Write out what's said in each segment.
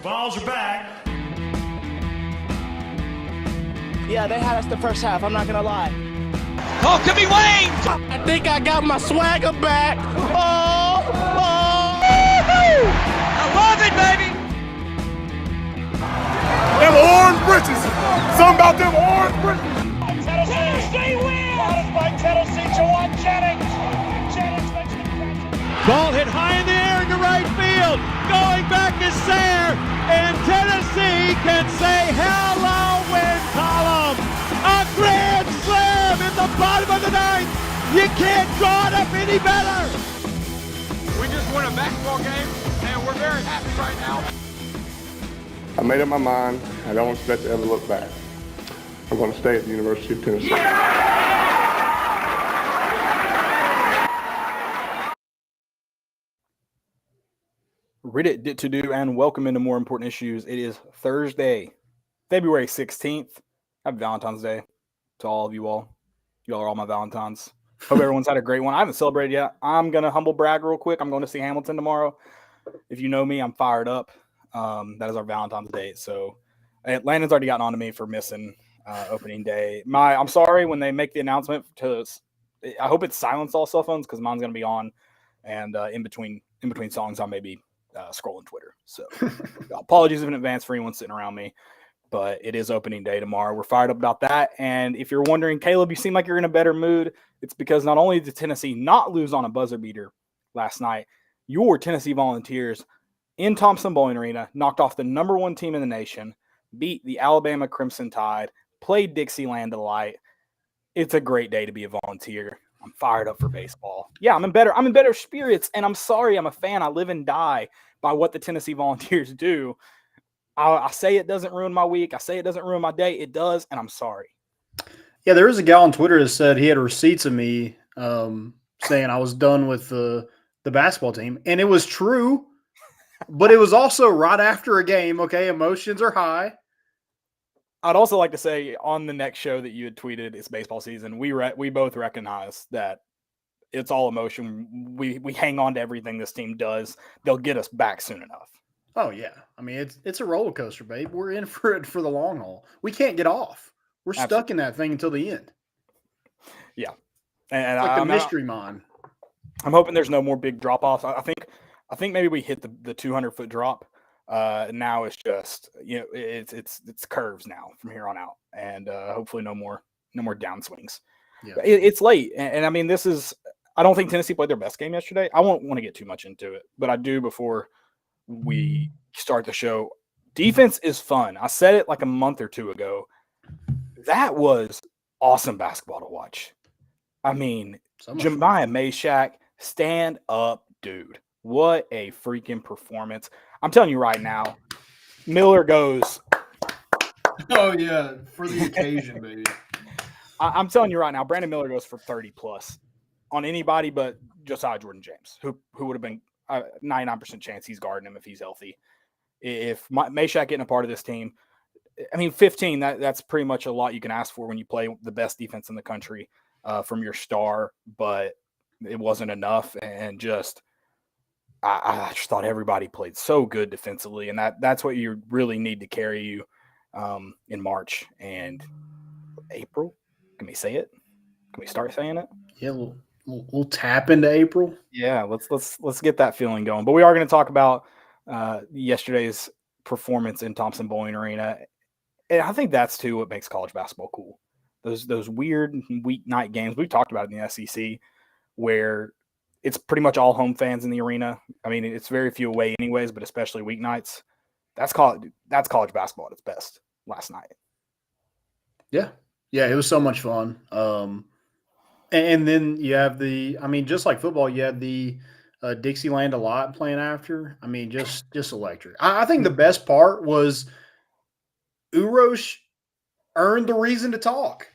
Vols are back. Yeah, they had us the first half, I'm not going to lie. Oh, could be Wayne! I think I got my swagger back. Oh! I love it, baby! Them orange britches. Something about them orange britches. Tennessee wins! Brought by Tennessee, Jawan Jennings. Jennings makes the catch. Ball hit high in the air into right field. Going back is Sayre. And Tennessee can say hello, win column. A grand slam in the bottom of the ninth. You can't draw it up any better. We just won a basketball game, and we're very happy right now. I made up my mind. I don't expect to ever look back. I'm going to stay at the University of Tennessee. Reddit to do and welcome into More Important Issues. It is Thursday, February 16th. Happy Valentine's Day to all of you all. You all are all my Valentines. Hope everyone's had a great one. I haven't celebrated yet. I'm going to humble brag real quick. I'm going to see Hamilton tomorrow. If you know me, I'm fired up. That is our Valentine's Day. So Landon's already gotten on to me for missing opening day. I'm sorry when they make the announcement I hope it's silenced all cell phones because mine's going to be on. And in between songs, I may be scrolling Twitter. So apologies in advance for anyone sitting around me. But it is opening day tomorrow. We're fired up about that. And if you're wondering, Caleb, you seem like you're in a better mood. It's because not only did Tennessee not lose on a buzzer beater last night, your Tennessee Volunteers in Thompson-Boling Arena knocked off the number one team in the nation, beat the Alabama Crimson Tide, played Dixieland Delight. It's a great day to be a Volunteer. I'm fired up for baseball. Yeah, I'm in better spirits, and I'm sorry I'm a fan. I live and die by what the Tennessee Volunteers do. I say it doesn't ruin my week. I say it doesn't ruin my day. It does, and I'm sorry. Yeah, there was a guy on Twitter that said he had receipts of me saying I was done with the basketball team, and it was true, but it was also right after a game. Okay, emotions are high. I'd also like to say on the next show that you had tweeted, it's baseball season. We both recognize that it's all emotion. We hang on to everything this team does. They'll get us back soon enough. Oh yeah, I mean it's a roller coaster, babe. We're in for it for the long haul. We can't get off. We're stuck in that thing until the end. Yeah, and it's like the mystery mine. I'm hoping there's no more big drop offs. I think maybe we hit the 200-foot drop. Now it's just it's curves now from here on out, and hopefully no more downswings. Yeah. It's late, and I mean I don't think Tennessee played their best game yesterday. I won't want to get too much into it, but I do before we start the show. Defense is fun. I said it like a month or two ago. That was awesome basketball to watch. I mean, Jemiah Meshack, stand up, dude. What a freaking performance. I'm telling you right now, Miller goes. Oh, yeah, for the occasion, baby. I'm telling you right now, Brandon Miller goes for 30+ on anybody but Josiah Jordan-James, who would have been 99% chance he's guarding him if he's healthy. If Meshack getting a part of this team, I mean, 15, that's pretty much a lot you can ask for when you play the best defense in the country from your star, but it wasn't enough. And I just thought everybody played so good defensively, and that's what you really need to carry you in March and April. Can we say it? Can we start saying it? Yeah, we'll tap into April. Yeah, let's get that feeling going. But we are going to talk about yesterday's performance in Thompson-Boling Arena, and I think that's too what makes college basketball cool. Those weird weeknight games we've talked about in the SEC, where it's pretty much all home fans in the arena. I mean, it's very few away anyways, but especially weeknights. That's college basketball at its best last night. Yeah, it was so much fun. And then you have just like football, you have the Dixieland Delight playing after. I mean, just electric. I think the best part was Urosh earned the reason to talk.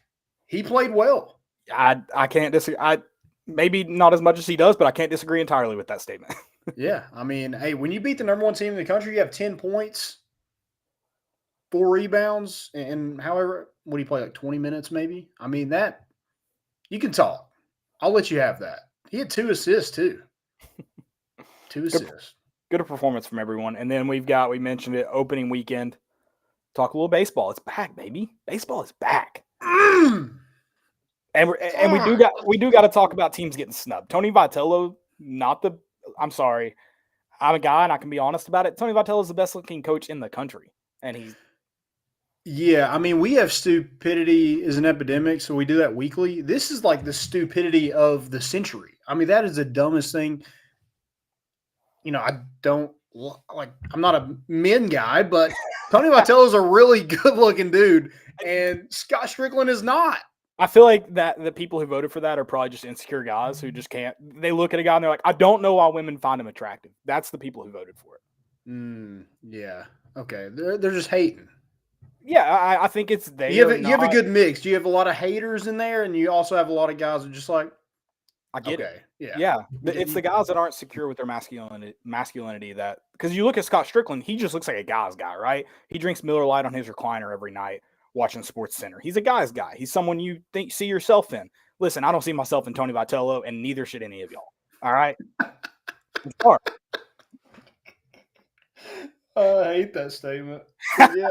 He played well. I can't disagree. Maybe not as much as he does, but I can't disagree entirely with that statement. Yeah. I mean, hey, when you beat the number one team in the country, you have 10 points, 4 rebounds, and however, what do you play, like 20 minutes maybe? I mean, that you can talk. I'll let you have that. He had 2 assists too. 2 assists. Good performance from everyone. And then we mentioned it, opening weekend. Talk a little baseball. It's back, baby. Baseball is back. And we do got to talk about teams getting snubbed. Tony Vitello, I'm sorry. I'm a guy and I can be honest about it. Tony Vitello is the best looking coach in the country. And he's Yeah, I mean, we have stupidity is an epidemic, so we do that weekly. This is like the stupidity of the century. I mean, that is the dumbest thing. You know, I'm not a men guy, but Tony Vitello is a really good looking dude, and Scott Strickland is not. I feel like that the people who voted for that are probably just insecure guys who just can't. They look at a guy and they're like, I don't know why women find him attractive. That's the people who voted for it. Yeah. Okay. They're just hating. Yeah, I think it's they. You have a good mix. You have a lot of haters in there, and you also have a lot of guys who are just like, I get it. Yeah. It's the guys that aren't secure with their masculinity that, because you look at Scott Strickland, he just looks like a guy's guy, right? He drinks Miller Lite on his recliner every night watching Sports Center. He's a guy's guy. He's someone you see yourself in. Listen, I don't see myself in Tony Vitello, and neither should any of y'all. All right? It's hard. I hate that statement. Yeah.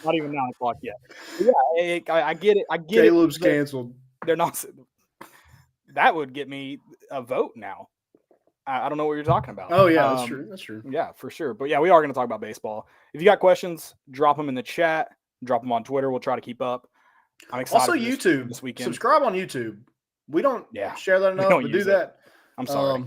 Not even 9 o'clock yet. But yeah, I get it. Caleb's canceled. They're not. That would get me a vote now. I don't know what you're talking about. Oh, yeah, that's true. That's true. Yeah, for sure. But yeah, we are going to talk about baseball. If you got questions, drop them in the chat. Drop them on Twitter. We'll try to keep up. I'm excited. Also, YouTube. This weekend. Subscribe on YouTube. We don't share that enough, but do that. I'm sorry.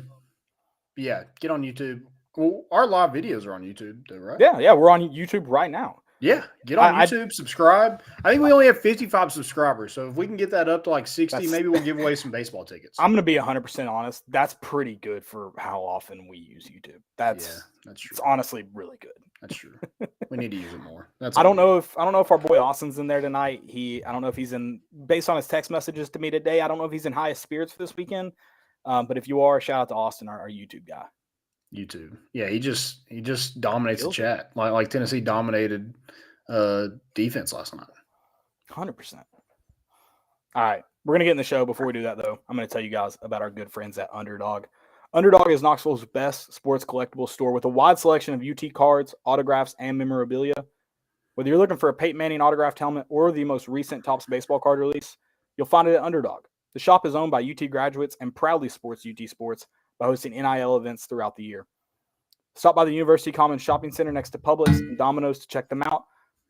Yeah, get on YouTube. Well, our live videos are on YouTube, though, right? Yeah, we're on YouTube right now. Yeah, get on YouTube, subscribe. I think we only have 55 subscribers, so if we can get that up to like 60, maybe we'll give away some baseball tickets. I'm going to be 100% honest. That's pretty good for how often we use YouTube. That's true. It's honestly really good. That's true. We need to use it more. I don't know if our boy Austin's in there tonight. I don't know if he's in, based on his text messages to me today, I don't know if he's in highest spirits for this weekend. But if you are, shout out to Austin, our YouTube guy. YouTube. Yeah, he just dominates the chat. Like Tennessee dominated defense last night. 100%. All right. We're going to get in the show. Before we do that, though, I'm going to tell you guys about our good friends at Underdog. Underdog is Knoxville's best sports collectibles store with a wide selection of UT cards, autographs, and memorabilia. Whether you're looking for a Peyton Manning autographed helmet or the most recent Topps baseball card release, you'll find it at Underdog. The shop is owned by UT graduates and proudly supports UT sports by hosting NIL events throughout the year. Stop by the University Commons Shopping Center next to Publix and Domino's to check them out.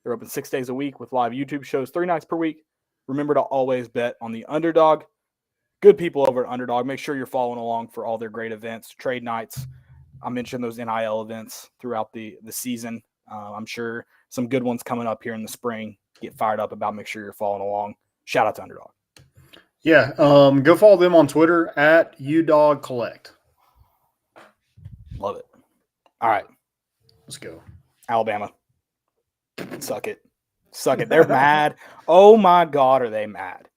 They're open 6 days a week with live YouTube shows 3 nights per week. Remember to always bet on the Underdog. Good people over at Underdog. Make sure you're following along for all their great events, trade nights. I mentioned those NIL events throughout the season. I'm sure some good ones coming up here in the spring. Get fired up about. Make sure you're following along. Shout out to Underdog. Yeah, go follow them on Twitter at UDogCollect. Love it. All right. Let's go. Alabama. Suck it. Suck it. They're mad. Oh, my God, are they mad?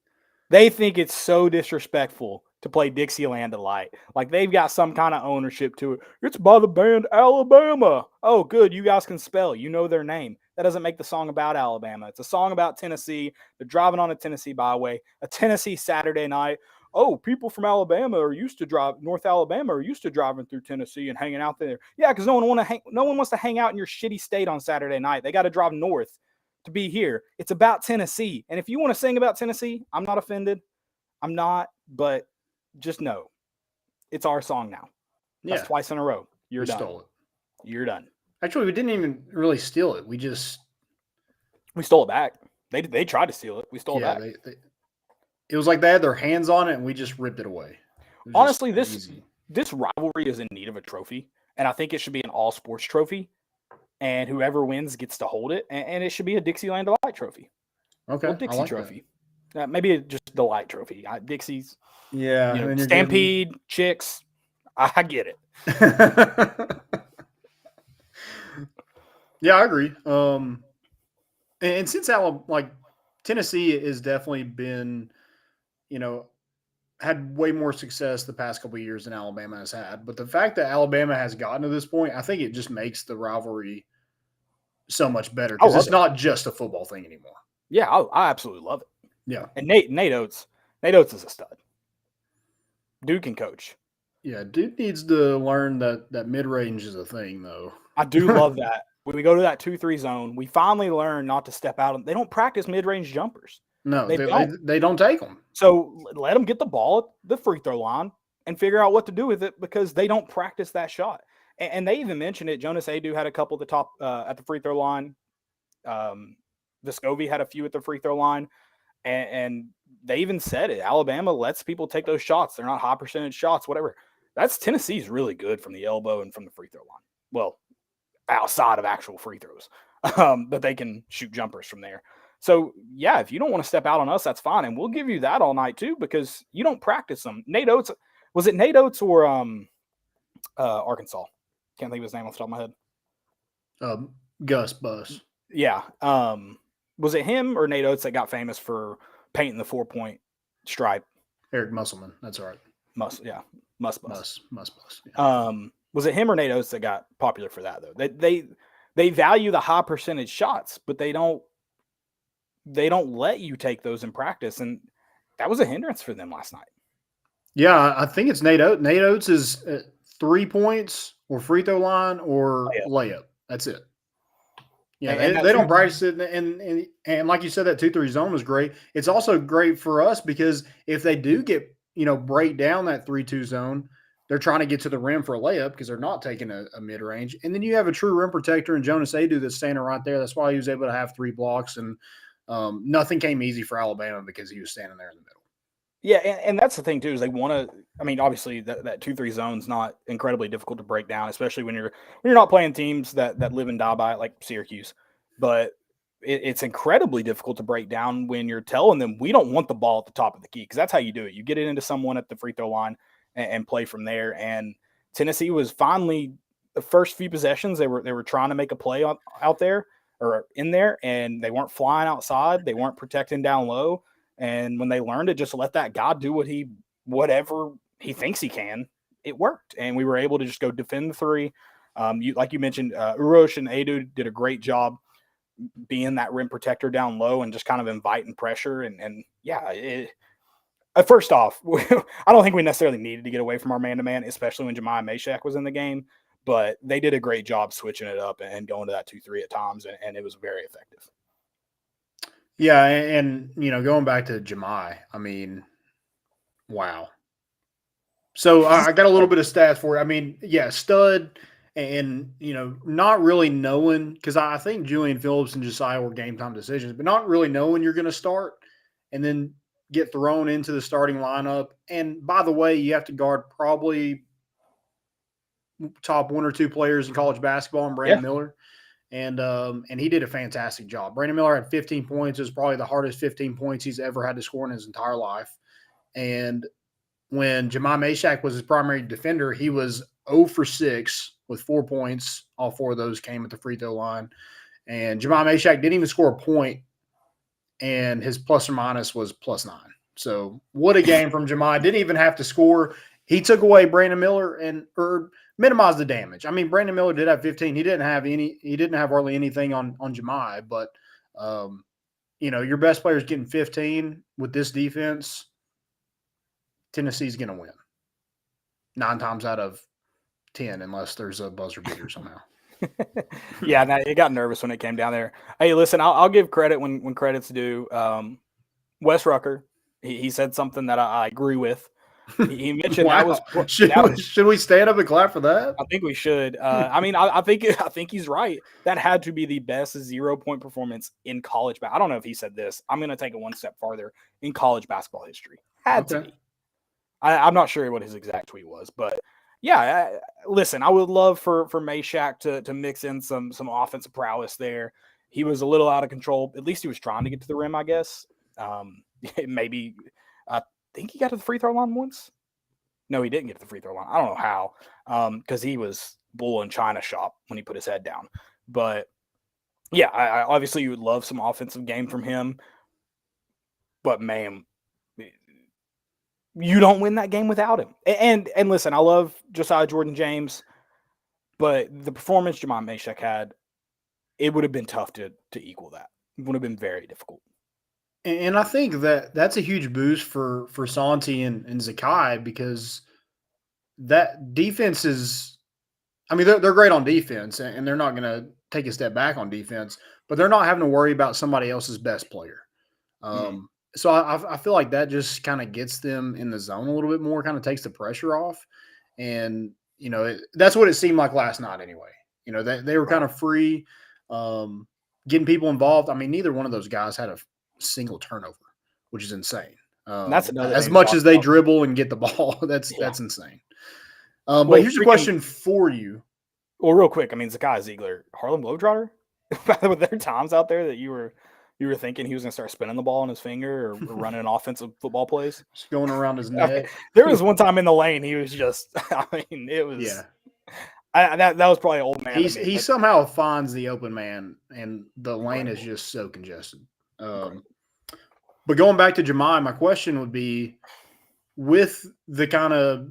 They think it's so disrespectful to play Dixieland Delight. Like they've got some kind of ownership to it. It's by the band Alabama. Oh, good. You guys can spell. You know their name. That doesn't make the song about Alabama. It's a song about Tennessee. They're driving on a Tennessee byway, a Tennessee Saturday night. Oh, people from Alabama are used to North Alabama are used to driving through Tennessee and hanging out there. Yeah, because no one wants to hang out in your shitty state on Saturday night. They got to drive north to be here. It's about Tennessee. And if you want to sing about Tennessee, I'm not offended. I'm not, but just know it's our song now. That's twice in a row. You're done. Stole it. You're done. Actually, we didn't even really steal it. We stole it back. They tried to steal it. We stole it back. It was like they had their hands on it and we just ripped it away. Honestly, this rivalry is in need of a trophy, and I think it should be an all sports trophy. And whoever wins gets to hold it, and it should be a Dixieland Delight trophy. Okay, or Dixie trophy. Maybe just Delight trophy. Dixie's. Yeah, Stampede, Chicks. I get it. Yeah, I agree. And since Tennessee has definitely been, had way more success the past couple of years than Alabama has had. But the fact that Alabama has gotten to this point, I think it just makes the rivalry so much better because it's not just a football thing anymore. Yeah, I absolutely love it. Yeah. And Nate Oates is a stud. Dude can coach. Yeah, dude needs to learn that mid range is a thing, though. I do love that. When we go to that 2-3 zone, we finally learn not to step out. They don't practice mid range jumpers. No, They don't. they don't take them. So let them get the ball at the free throw line and figure out what to do with it because they don't practice that shot. And they even mentioned it. Jonas Adu had a couple at the top at the free throw line. Vescovi had a few at the free throw line. And they even said it. Alabama lets people take those shots. They're not high percentage shots, whatever. That's Tennessee's really good from the elbow and from the free throw line. Well, outside of actual free throws, but they can shoot jumpers from there. So, yeah, if you don't want to step out on us, that's fine. And we'll give you that all night, too, because you don't practice them. Nate Oates, was it Nate Oates or Arkansas? Can't think of his name off the top of my head. Gus Bus. Yeah. Was it him or Nate Oates that got famous for painting the 4-point stripe? Eric Musselman. That's right. Muss Bus. Yeah. Was it him or Nate Oates that got popular for that, though? They value the high percentage shots, but they don't let you take those in practice, and that was a hindrance for them last night. Yeah, I think it's Nate Oates. Nate Oates is 3 points or free throw line or layup. That's it. Yeah, they don't practice it, and like you said, that 2-3 zone is great. It's also great for us because if they do get break down that 3-2 zone, they're trying to get to the rim for a layup because they're not taking a mid range, and then you have a true rim protector in Jonas Adu that's standing right there. That's why he was able to have 3 blocks, and nothing came easy for Alabama because he was standing there in the middle. Yeah, and that's the thing too is they want to. I mean, obviously that 2-3 zone's not incredibly difficult to break down, especially when you're not playing teams that live and die by it like Syracuse. But it's incredibly difficult to break down when you're telling them we don't want the ball at the top of the key because that's how you do it. You get it into someone at the free throw line and play from there. And Tennessee was finally the first few possessions they were trying to make a play out there or in there, and they weren't flying outside. They weren't protecting down low. And when they learned to just let that guy do whatever he thinks he can, it worked. And we were able to just go defend the 3. Like you mentioned, Urosh and Adu did a great job being that rim protector down low and just kind of inviting pressure. And yeah, first off, I don't think we necessarily needed to get away from our man-to-man, especially when Jemiah Mashak was in the game. But they did a great job switching it up and going to that 2-3 at times, and it was very effective. Yeah, and going back to Jemiah, I mean, wow. So I got a little bit of stats for you. I mean, yeah, stud, and not really knowing because I think Julian Phillips and Josiah were game time decisions, but not really knowing you're going to start, and then get thrown into the starting lineup. And by the way, you have to guard probably top 1 or 2 players in college basketball, and Brandon Miller. And he did a fantastic job. Brandon Miller had 15 points. It was probably the hardest 15 points he's ever had to score in his entire life. And when Jemiah Mashak was his primary defender, he was 0 for 6 with 4 points. All 4 of those came at the free throw line. And Jemiah Mashak didn't even score a point, and his plus or minus was +9. So what a game from Jemiah. Didn't even have to score. He took away Brandon Miller or minimized the damage. I mean, Brandon Miller did have 15. He didn't have hardly anything on Jemiah, but your best player is getting 15 with this defense. Tennessee's going to win 9 times out of 10, unless there's a buzzer beater somehow. Yeah, it got nervous when it came down there. Hey, listen, I'll give credit when credit's due. Wes Rucker, he said something that I agree with. He mentioned wow. Should we stand up and clap for that? I think we should. I mean, I think he's right. That had to be the best 0-point performance in college basketball. I don't know if he said this. I'm going to take it one step farther in college basketball history. Had to be. I'm not sure what his exact tweet was, but yeah. Listen, I would love for Mashak to mix in some offensive prowess there. He was a little out of control. At least he was trying to get to the rim, I guess. Maybe. I think he got to the free throw line once. No, he didn't get to the free throw line. I don't know how, because he was bull in China shop when he put his head down. But yeah, I obviously you would love some offensive game from him. But man, you don't win that game without him. And listen, I love Josiah Jordan-James, but the performance Jemiah Mashak had, it would have been tough to equal that. It would have been very difficult. And I think that's a huge boost for Santi and Zakai because that defense is, I mean, they're great on defense, and they're not going to take a step back on defense, but they're not having to worry about somebody else's best player. So I feel like that just kind of gets them in the zone a little bit more, kind of takes the pressure off. And, that's what it seemed like last night anyway. They were kind of free, getting people involved. I mean, neither one of those guys had a single turnover, which is insane. That's another as thing much to as they talk about. dribble and get the ball, that's insane. Well, but here's a question for you. Well, real quick, I mean, Zakai Ziegler, Harlem Globetrotter? Were there times out there that you were thinking he was going to start spinning the ball on his finger or running offensive football plays? Just going around his neck. There was one time in the lane, he was just, I mean, it was. Yeah. That was probably old man. He somehow finds the open man, and the lane is just so congested. But going back to Jemai, my question would be, with the kind of,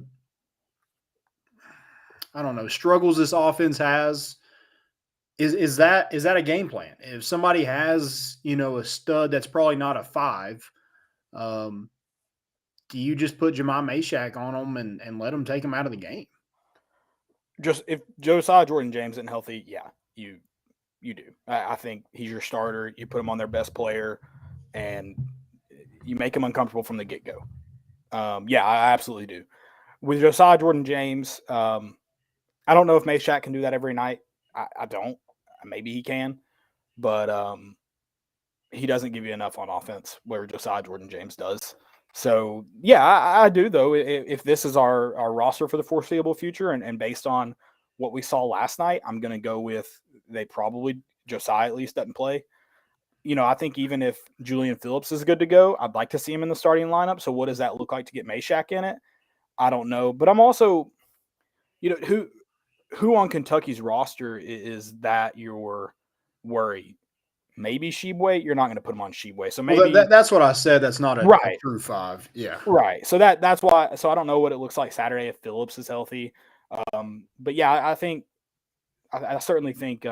I don't know, struggles this offense has, is that a game plan? If somebody has, a stud that's probably not a 5, do you just put Jemai Meshack on them and let them take him out of the game? Just if Josiah Jordan-James isn't healthy, yeah, you do. I think he's your starter. You put him on their best player, and you make him uncomfortable from the get-go. Yeah, I absolutely do. With Josiah Jordan-James, I don't know if Meshack can do that every night. I don't. Maybe he can, but he doesn't give you enough on offense where Josiah Jordan-James does. So, yeah, I do, though. If this is our roster for the foreseeable future and based on what we saw last night, I'm going to go with Josiah at least doesn't play. I think even if Julian Phillips is good to go, I'd like to see him in the starting lineup. So what does that look like to get Meshack in it? I don't know. But I'm also, who on Kentucky's roster is that your worry? Maybe Shibwe. You're not going to put him on Shibwe. So maybe that's what I said. That's not a true 5. Yeah. Right. So that's why. So I don't know what it looks like Saturday if Phillips is healthy. But yeah, I certainly think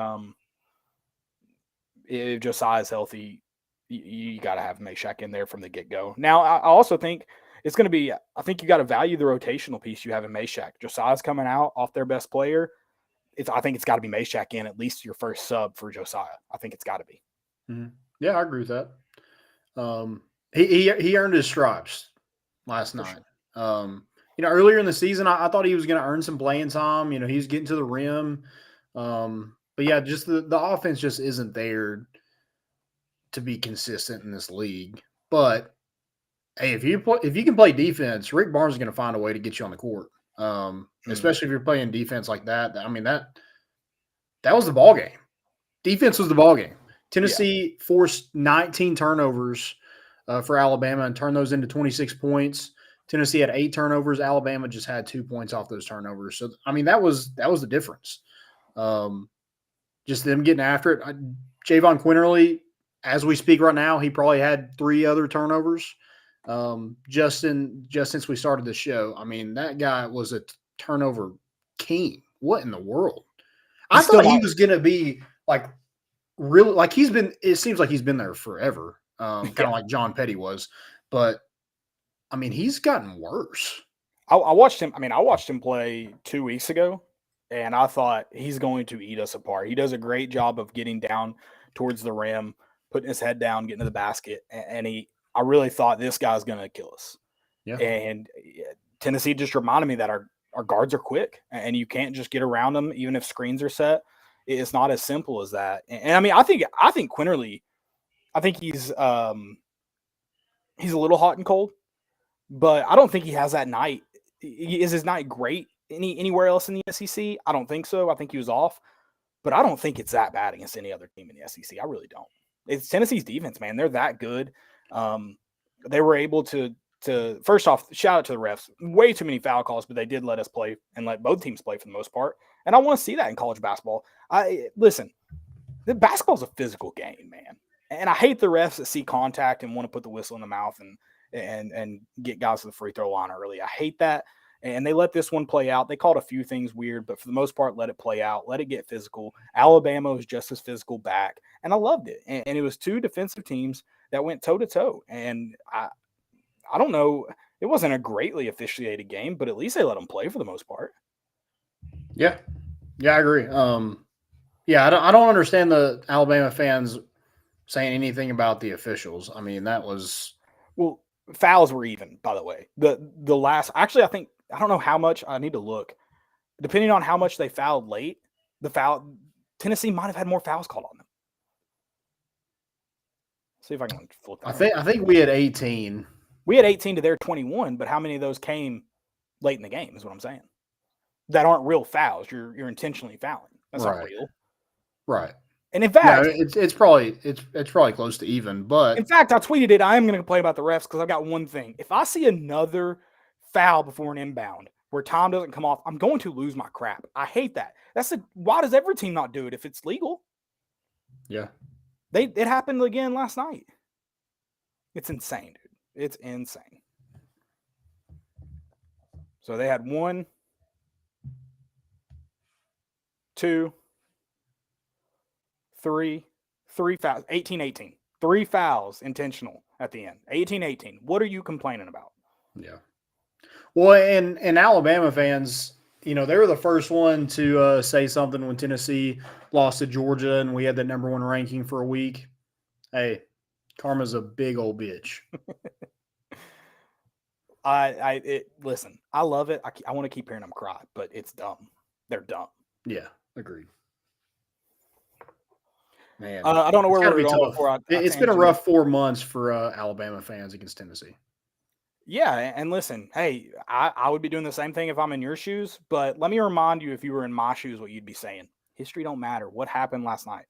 if Josiah is healthy, you got to have Meshack in there from the get-go. Now, I also think it's going to be – I think you got to value the rotational piece you have in Meshack. Josiah's coming out off their best player. I think it's got to be Meshack in at least your first sub for Josiah. I think it's got to be. Mm-hmm. Yeah, I agree with that. He earned his stripes last night. Sure. Earlier in the season, I thought he was going to earn some playing time. He was getting to the rim. But yeah, just the offense just isn't there to be consistent in this league. But hey, if you can play defense, Rick Barnes is going to find a way to get you on the court. Especially if you're playing defense like that. I mean, that was the ball game. Defense was the ball game. Tennessee forced 19 turnovers for Alabama and turned those into 26 points. Tennessee had 8 turnovers. Alabama just had 2 points off those turnovers. So, I mean, that was the difference. Just them getting after it. Javon Quinterly, as we speak right now, he probably had 3 other turnovers just since we started the show. I mean, that guy was a turnover king. What in the world? I thought he was going to be like really like it seems like he's been there forever. Kind of like John Petty was, but I mean, he's gotten worse. I watched him play 2 weeks ago, and I thought he's going to eat us apart. He does a great job of getting down towards the rim, putting his head down, getting to the basket, and I really thought this guy's going to kill us. Yeah. And Tennessee just reminded me that our guards are quick, and you can't just get around them even if screens are set. It's not as simple as that. And I mean, I think Quinterly, I think he's a little hot and cold, but I don't think he has that night. Is his night great anywhere else in the SEC? I don't think so. I think he was off, but I don't think it's that bad against any other team in the SEC. I really don't. It's Tennessee's defense, man. They're that good. They were able to first off, shout out to the refs. Way too many foul calls, but they did let us play and let both teams play for the most part. And I want to see that in college basketball. Listen, the basketball's a physical game, man. And I hate the refs that see contact and want to put the whistle in the mouth and get guys to the free throw line early. I hate that. And they let this one play out. They called a few things weird, but for the most part, let it play out. Let it get physical. Alabama was just as physical back. And I loved it. And it was 2 defensive teams that went toe-to-toe. And I don't know. It wasn't a greatly officiated game, but at least they let them play for the most part. Yeah, I agree. Yeah, I don't understand the Alabama fans saying anything about the officials. I mean, that was Well, fouls were even, by the way. The last actually, I don't know how much. I need to look. Depending on how much they fouled late, Tennessee might have had more fouls called on them. See if I can flip that. I think we had 18. We had 18 to their 21, but how many of those came late in the game is what I'm saying. That aren't real fouls. You're intentionally fouling. That's not real. Right. And in fact, it's probably close to even, but in fact, I tweeted it. I am going to complain about the refs because I've got one thing. If I see another foul before an inbound where time doesn't come off, I'm going to lose my crap. I hate that. Why does every team not do it if it's legal? Yeah. It happened again last night. It's insane, dude. It's insane. So they had 1, 2, 3 fouls, 18-18. 3 fouls intentional at the end. 18-18. What are you complaining about? Yeah. Well, and Alabama fans, they were the first one to say something when Tennessee lost to Georgia and we had the number 1 ranking for a week. Hey, karma's a big old bitch. Listen, I love it. I want to keep hearing them cry, but it's dumb. They're dumb. Yeah, agreed. Man, I don't know where we're going before. It's been a rough 4 months for Alabama fans against Tennessee. Yeah, and listen, hey, I would be doing the same thing if I'm in your shoes, but let me remind you, if you were in my shoes, what you'd be saying. History don't matter. What happened last night?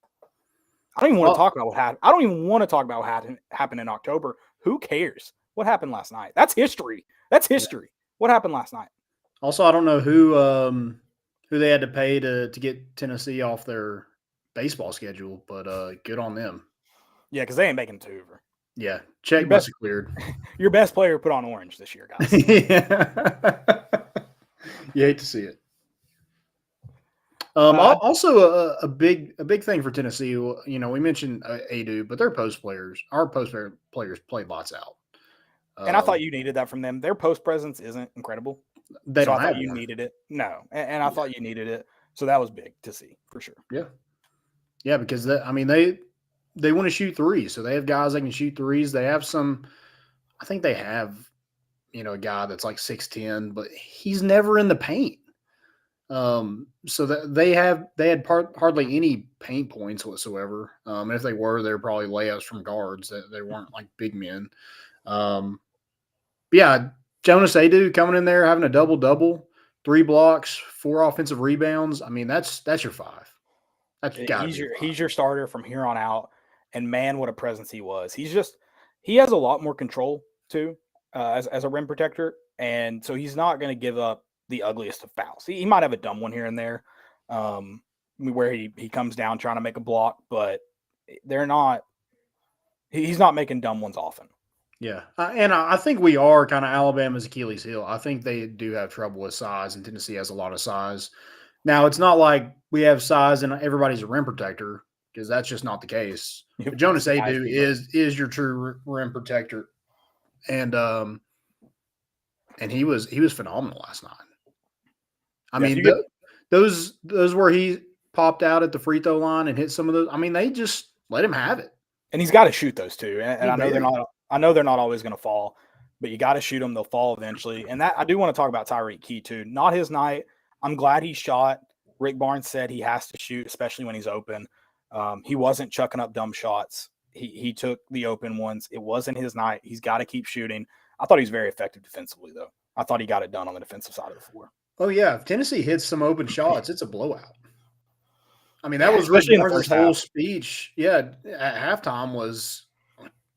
I don't even want to talk about what happened. I don't even want to talk about what happened in October. Who cares? What happened last night? That's history. That's history. Yeah. What happened last night? Also, I don't know who they had to pay to get Tennessee off their baseball schedule, but good on them. Yeah, because they ain't making it to Hoover. Yeah, check must have cleared. Your best player put on orange this year, guys. Yeah. You hate to see it. Also, a big thing for Tennessee. We mentioned Adu, but their our post players play lots out. And I thought you needed that from them. Their post presence isn't incredible. I thought you needed it. No, and I thought you needed it. So that was big to see for sure. Yeah, because they want to shoot threes, so they have guys that can shoot threes. They have some. I think they have, a guy that's like 6'10", but he's never in the paint. So that they had hardly any paint points whatsoever. And if they were, they're probably layups from guards. That they weren't like big men. Yeah, Jonas Adu coming in there having a double, 3 blocks, 4 offensive rebounds. I mean, that's your 5. He's your starter from here on out. And man, what a presence he was. He has a lot more control too, as a rim protector. And so he's not going to give up the ugliest of fouls. He might have a dumb one here and there, where he comes down trying to make a block, but he's not making dumb ones often. Yeah. And I think we are kind of Alabama's Achilles heel. I think they do have trouble with size, and Tennessee has a lot of size. Now, it's not like we have size and everybody's a rim protector, because that's just not the case. But Jonas Adu is your true rim protector. And he was phenomenal last night. I mean, those where he popped out at the free throw line and hit some of those. I mean, they just let him have it. And he's got to shoot those too. And I know they're not always going to fall, but you got to shoot them. They'll fall eventually. And that I do want to talk about Tyreek Key too. Not his night. I'm glad he shot. Rick Barnes said he has to shoot, especially when he's open. He wasn't chucking up dumb shots. He took the open ones. It wasn't his night. He's got to keep shooting. I thought he was very effective defensively, though. I thought he got it done on the defensive side of the floor. Oh, yeah. If Tennessee hits some open shots, it's a blowout. I mean, that was Rick Barnes' whole speech. Yeah, at halftime was,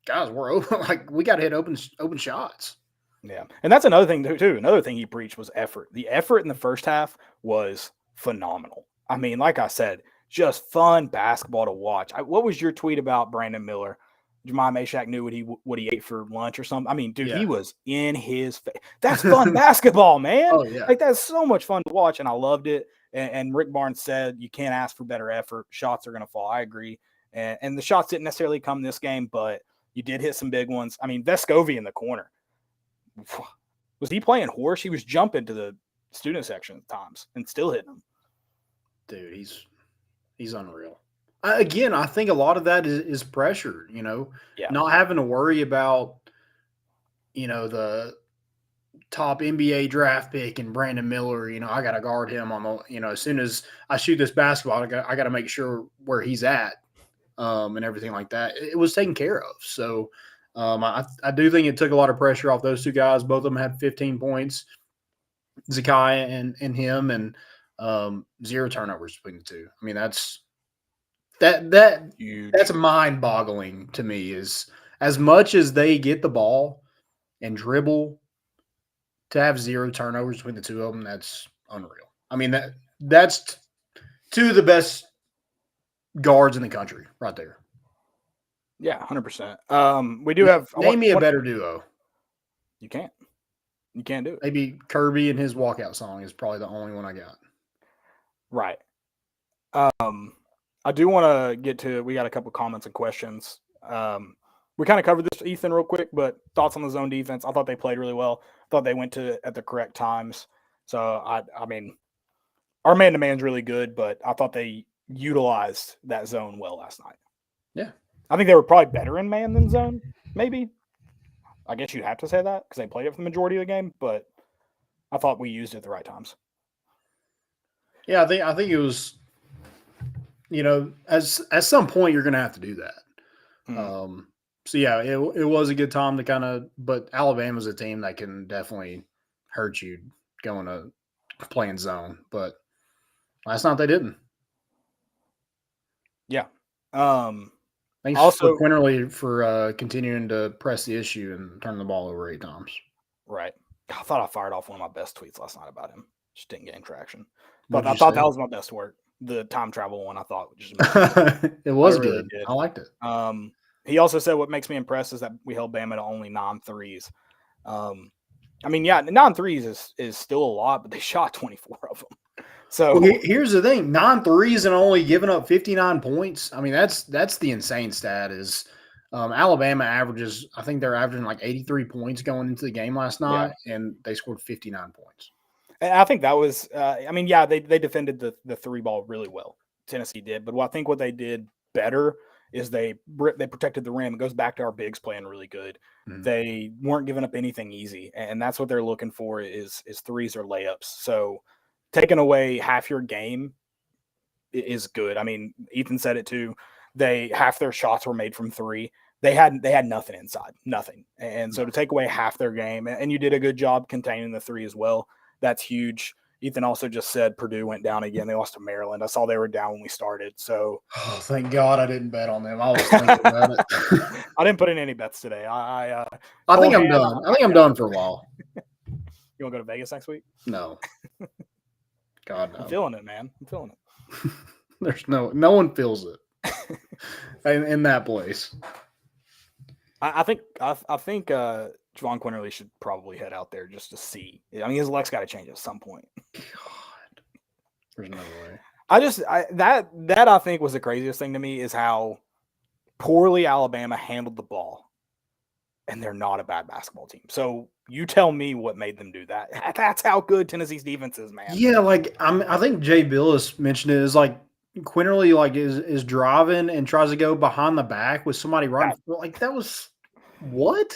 guys, we're open. Like, we got to hit open shots. Yeah, and that's another thing, too. Another thing he preached was effort. The effort in the first half was phenomenal. I mean, like I said, just fun basketball to watch. What was your tweet about Brandon Miller? Jemai Meshack knew what he ate for lunch or something. I mean, dude, He was in his face. That's fun basketball, man. Oh, yeah. Like, that's so much fun to watch, and I loved it. And Rick Barnes said you can't ask for better effort. Shots are going to fall. I agree. And the shots didn't necessarily come this game, but you did hit some big ones. I mean, Vescovi in the corner. Was he playing horse? He was jumping to the student section at times and still hitting them. Dude, he's unreal. Again, I think a lot of that is pressure, not having to worry about, the top NBA draft pick and Brandon Miller. I got to guard him on the, as soon as I shoot this basketball, I got to make sure where he's at and everything like that. It was taken care of. So I do think it took a lot of pressure off those two guys. Both of them had 15 points, Zakai and him, and 0 turnovers between the two. I mean, that's mind-boggling to me. Is as much as they get the ball and dribble, to have 0 turnovers between the two of them, that's unreal. I mean, that's two of the best guards in the country right there. Yeah, 100%. We do have name me a better duo. You can't do it. Maybe Kirby and his walkout song is probably the only one I got. Right. I do want to get to, we got a couple comments and questions. We kind of covered this, Ethan, real quick, but thoughts on the zone defense. I thought they played really well. Thought they went to at the correct times. So, I mean, our man-to-man's really good, but I thought they utilized that zone well last night. Yeah. I think they were probably better in man than zone, maybe. I guess you'd have to say that because they played it for the majority of the game, but I thought we used it at the right times. Yeah, I think it was, at some point you're going to have to do that. Mm-hmm. So yeah, it was a good time to kind of, but Alabama's a team that can definitely hurt you going to playing zone, but last night they didn't. Yeah. Thanks also, for Quinterly for continuing to press the issue and turn the ball over 8 times. Right. I thought I fired off one of my best tweets last night about him. Just didn't get any traction. But I thought that was my best work. The time travel one, I thought just it was really good. I liked it. He also said what makes me impressed is that we held Bama to only 9 threes. I mean, yeah, 9 threes is still a lot, but they shot 24 of them. So here's the thing: 9 threes and only giving up 59 points. I mean, that's the insane stat. Is Alabama averages? I think they're averaging like 83 points going into the game last night, and they scored 59 points. And I think that was. I mean, yeah, they defended the 3 ball really well. Tennessee did, but I think what they did better is they protected the rim. It goes back to our bigs playing really good. Mm-hmm. They weren't giving up anything easy, and that's what they're looking for is threes or layups. So taking away half your game is good. I mean, Ethan said it too. Half their shots were made from 3. They had nothing inside, nothing. And so to take away half their game, and you did a good job containing the 3 as well. That's huge. Ethan also just said Purdue went down again. They lost to Maryland. I saw they were down when we started. So, thank God I didn't bet on them. I was thinking about it. I didn't put in any bets today. I think I'm done. I think I'm done for a while. You want to go to Vegas next week? No. God, no. I'm feeling it, man. I'm feeling it. There's no one feels it in that place. I think Javon Quinterly should probably head out there just to see. I mean, his leg's got to change at some point. God, there's no way. That I think was the craziest thing to me is how poorly Alabama handled the ball, and they're not a bad basketball team. So you tell me what made them do that. That's how good Tennessee's defense is, man. Yeah, like I think Jay Billis mentioned it is like Quinterly is driving and tries to go behind the back with somebody right. Like that was what?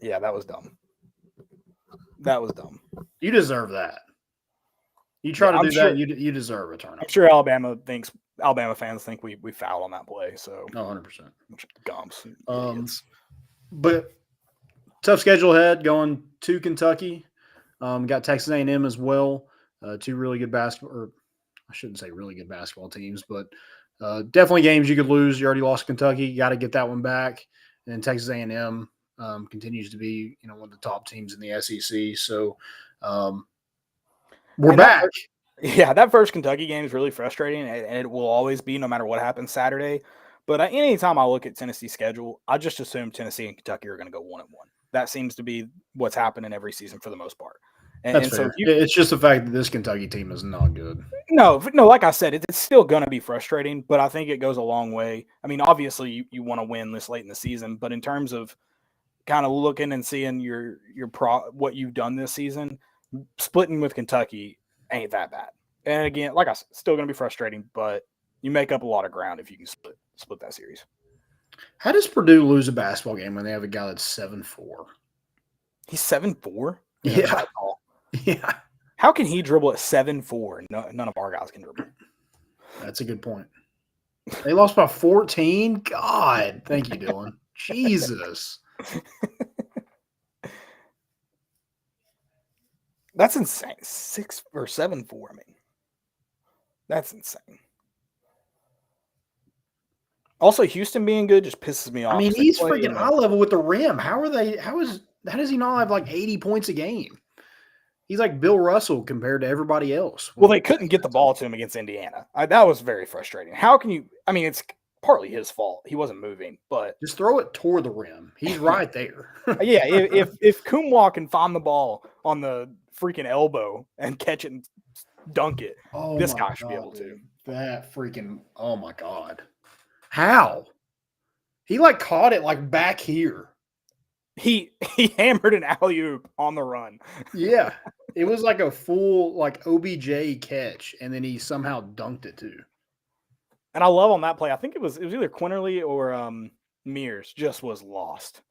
Yeah, that was dumb. That was dumb. You deserve that. You try to do that, you deserve a turnover. I'm sure Alabama fans think we fouled on that play. So 100%. Gumps. But tough schedule ahead going to Kentucky. Got Texas A&M as well. 2 really good basketball, or I shouldn't say really good basketball teams, but definitely games you could lose. You already lost Kentucky. You got to get that one back. And then Texas A&M continues to be, one of the top teams in the SEC. So we're back. That first Kentucky game is really frustrating, and it will always be no matter what happens Saturday. But anytime I look at Tennessee's schedule, I just assume Tennessee and Kentucky are going to go 1-1. That seems to be what's happening every season for the most part. And so it's just the fact that this Kentucky team is not good. No, like I said, it's still going to be frustrating, but I think it goes a long way. I mean, obviously you want to win this late in the season, but in terms of kind of looking and seeing what you've done this season, splitting with Kentucky ain't that bad. And again, like I said, still going to be frustrating, but you make up a lot of ground if you can split that series. How does Purdue lose a basketball game when they have a guy that's 7'4"? He's 7'4"? Yeah. Yeah. How can he dribble at 7'4"? None of our guys can dribble. That's a good point. They lost by 14? God. Thank you, Dylan. Jesus. That's insane. 6 or 7'4". I mean, that's insane. Also, Houston being good just pisses me off. I mean, he's freaking eye level with the rim. How does he not have like 80 points a game? He's like Bill Russell compared to everybody else. Well, they couldn't get the ball to him against Indiana. That was very frustrating. How can you? I mean, it's partly his fault. He wasn't moving, but just throw it toward the rim. He's right there. Yeah, if Kumwa can find the ball on the freaking elbow and catch it and dunk it, this guy should be able to. That freaking, oh my God. How? He like caught it like back here. He hammered an alley-oop on the run. Yeah. It was like a full like OBJ catch, and then he somehow dunked it too. And I love on that play. I think it was either Quinterly or Mears just was lost.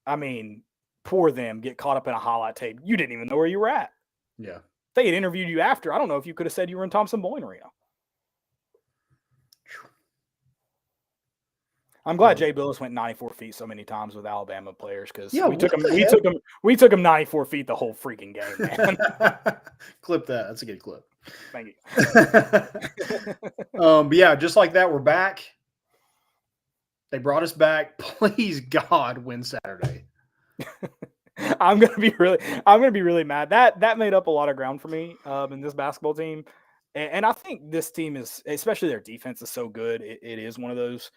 I mean, poor them, get caught up in a highlight tape. You didn't even know where you were at. Yeah. If they had interviewed you after, I don't know if you could have said you were in Thompson-Boling Arena. I'm glad Jay Billis went 94 feet so many times with Alabama players because we took him 94 feet the whole freaking game, man. Clip that. That's a good clip. Thank you. But yeah, just like that, we're back. They brought us back. Please God, win Saturday. I'm gonna be really mad. That made up a lot of ground for me in this basketball team, and I think this team is, especially their defense is so good. It is one of those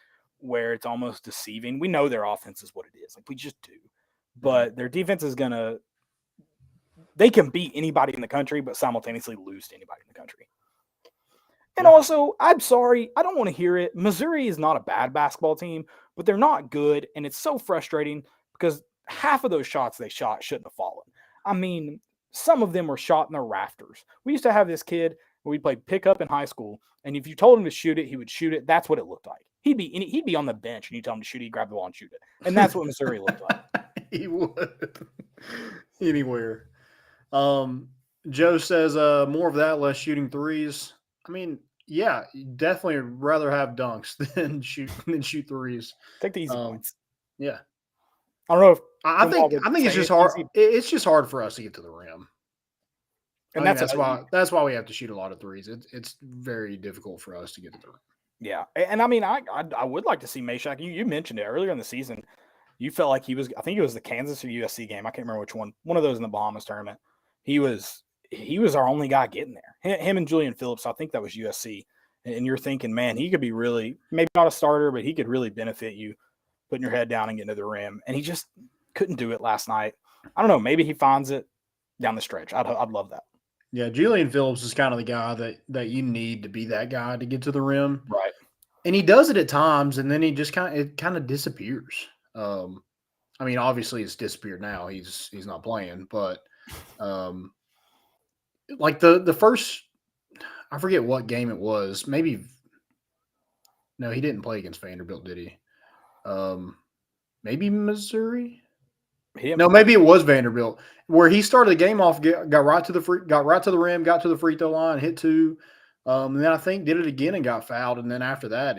where it's almost deceiving. We know their offense is what it is, like we just do, but their defense is they can beat anybody in the country, but simultaneously lose to anybody in the country. And also, I'm sorry, I don't want to hear it. Missouri is not a bad basketball team, but they're not good, and it's so frustrating because half of those shots they shot shouldn't have fallen. I mean, some of them were shot in the rafters. We used to have this kid where we played pickup in high school, and if you told him to shoot it, he would shoot it. That's what it looked like. He'd be on the bench, and you tell him to shoot it, he'd grab the ball and shoot it. And that's what Missouri looked like. He would. Anywhere. Joe says more of that, less shooting threes. I mean, yeah, definitely rather have dunks than shoot threes. Take the easy points. Yeah. I don't know if I think it's just hard. It's just hard for us to get to the rim. And that's why we have to shoot a lot of threes. It's very difficult for us to get to the rim. Yeah. And I mean, I would like to see Meshack. You mentioned it earlier in the season. You felt like he was, I think it was the Kansas or USC game. I can't remember which one. One of those in the Bahamas tournament. He was our only guy getting there. Him and Julian Phillips, I think that was USC. And you're thinking, man, he could be really, maybe not a starter, but he could really benefit you putting your head down and getting to the rim. And he just couldn't do it last night. I don't know. Maybe he finds it down the stretch. I'd love that. Yeah, Julian Phillips is kind of the guy that you need to be that guy to get to the rim. Right. And he does it at times, and then he just kind of disappears. I mean, obviously it's disappeared now. He's not playing, but like the first, I forget what game it was. Maybe no, he didn't play against Vanderbilt, did he? Maybe Missouri. No, maybe it was Vanderbilt, where he started the game off, got right to the rim, got to the free throw line, hit two, and then I think did it again and got fouled, and then after that,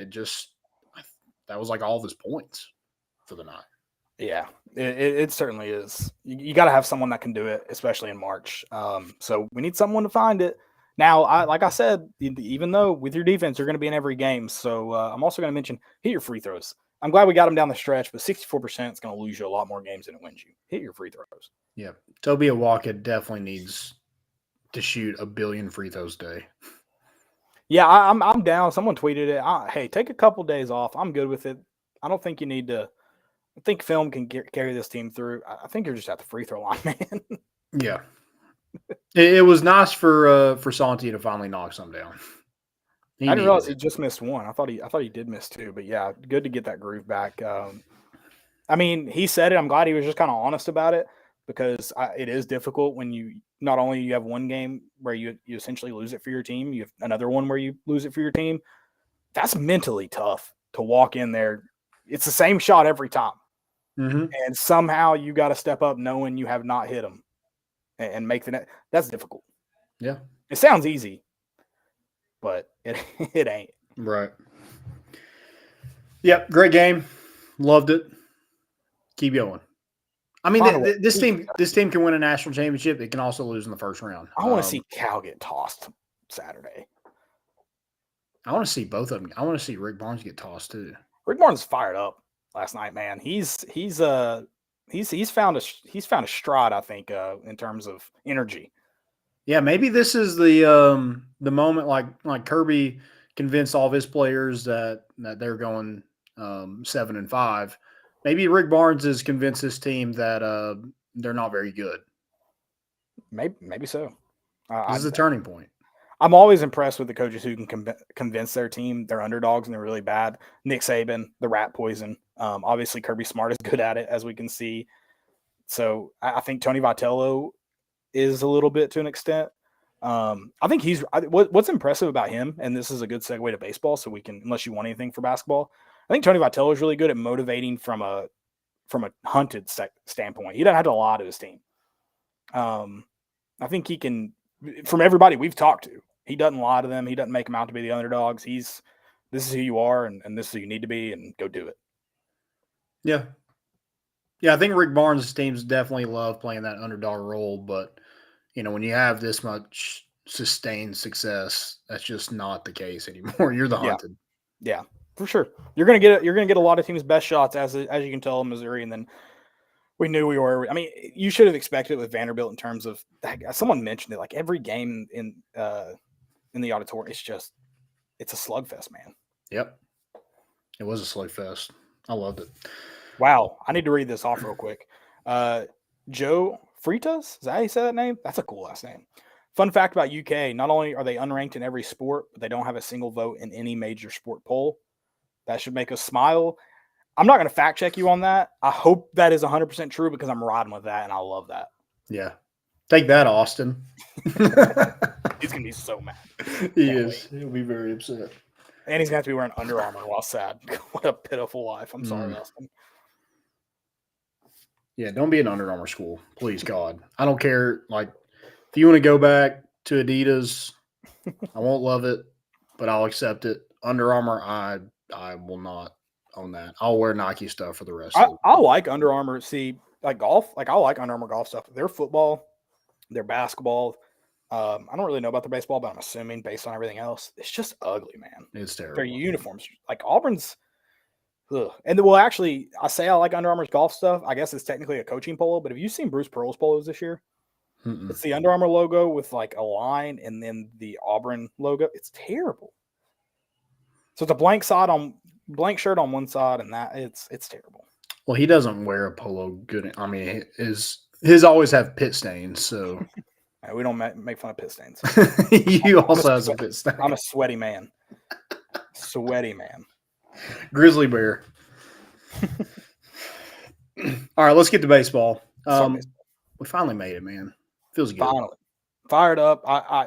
that was like all of his points for the night. Yeah, it certainly is. You got to have someone that can do it, especially in March. So we need someone to find it. Now, like I said, even though with your defense, you're going to be in every game. So I'm also going to mention hit your free throws. I'm glad we got them down the stretch, but 64% is going to lose you a lot more games than it wins you. Hit your free throws. Yeah, Toby Awaka definitely needs to shoot 1 billion free throws a day. Yeah, I'm down. Someone tweeted it. Hey, take a couple days off. I'm good with it. I don't think you need to. I think film can carry this team through. I think you're just at the free throw line, man. Yeah, it was nice for Santi to finally knock some down. I didn't realize he just missed one. I thought he did miss two, but yeah, good to get that groove back. I mean, he said it. I'm glad he was just kind of honest about it because it is difficult when you not only you have one game where you essentially lose it for your team, you have another one where you lose it for your team. That's mentally tough to walk in there. It's the same shot every time. Mm-hmm. And somehow you got to step up knowing you have not hit them and make the net. That's difficult. Yeah. It sounds easy, but it ain't. Right. Yep. Great game. Loved it. Keep going. I mean, this team can win a national championship. It can also lose in the first round. I want to see Cal get tossed Saturday. I want to see both of them. I want to see Rick Barnes get tossed too. Rick Barnes fired up last night, man. He's found a stride, I think, in terms of energy. Yeah, maybe this is the moment like Kirby convinced all of his players that they're going 7-5. Maybe Rick Barnes has convinced his team that they're not very good. Maybe so. This is a turning point. I'm always impressed with the coaches who can convince their team they're underdogs and they're really bad. Nick Saban, the rat poison. Obviously, Kirby Smart is good at it, as we can see. So I think Tony Vitello is a little bit to an extent. I think what's impressive about him, and this is a good segue to baseball, so we can, unless you want anything for basketball, I think Tony Vitello is really good at motivating from a hunted standpoint. He doesn't have to lie to his team. I think he can, from everybody we've talked to, he doesn't lie to them. He doesn't make them out to be the underdogs. This is who you are, and this is who you need to be, and go do it. Yeah. Yeah, I think Rick Barnes' teams definitely love playing that underdog role, but when you have this much sustained success, that's just not the case anymore. You're the hunted. Yeah, for sure. You're gonna get a lot of teams' best shots as you can tell in Missouri, and then we knew we were. I mean, you should have expected it with Vanderbilt in terms of someone mentioned it. Like every game in the auditorium, it's a slugfest, man. Yep, it was a slugfest. I loved it. Wow, I need to read this off real quick. Joe Freitas, is that how you say that name? That's a cool last name. Fun fact about UK, not only are they unranked in every sport, but they don't have a single vote in any major sport poll. That should make us smile. I'm not going to fact check you on that. I hope that is 100% true because I'm riding with that, and I love that. Yeah. Take that, Austin. He's going to be so mad. He is. He'll be very upset. And he's going to have to be wearing Under Armour while sad. What a pitiful life. I'm sorry, Austin. Yeah, don't be an Under Armour school. Please, God. I don't care. Like, if you want to go back to Adidas, I won't love it, but I'll accept it. Under Armour, I will not own that. I'll wear Nike stuff for the rest of it. I like Under Armour. See, like golf, I like Under Armour golf stuff. Their football, their basketball. I don't really know about the baseball, but I'm assuming based on everything else, it's just ugly, man. It's terrible. Their uniforms, like Auburn's. Ugh. And well, actually, I say I like Under Armour's golf stuff. I guess it's technically a coaching polo, but have you seen Bruce Pearl's polos this year? Mm-mm. It's the Under Armour logo with like a line and then the Auburn logo. It's terrible. So it's a blank shirt on one side, and that it's terrible. Well, he doesn't wear a polo good. I mean, his always have pit stains. So we don't make fun of pit stains. You also have some pit stains. I'm a sweaty man. Sweaty man. Grizzly bear. All right, let's get to baseball. We finally made it, man. Feels good. Finally. Fired up.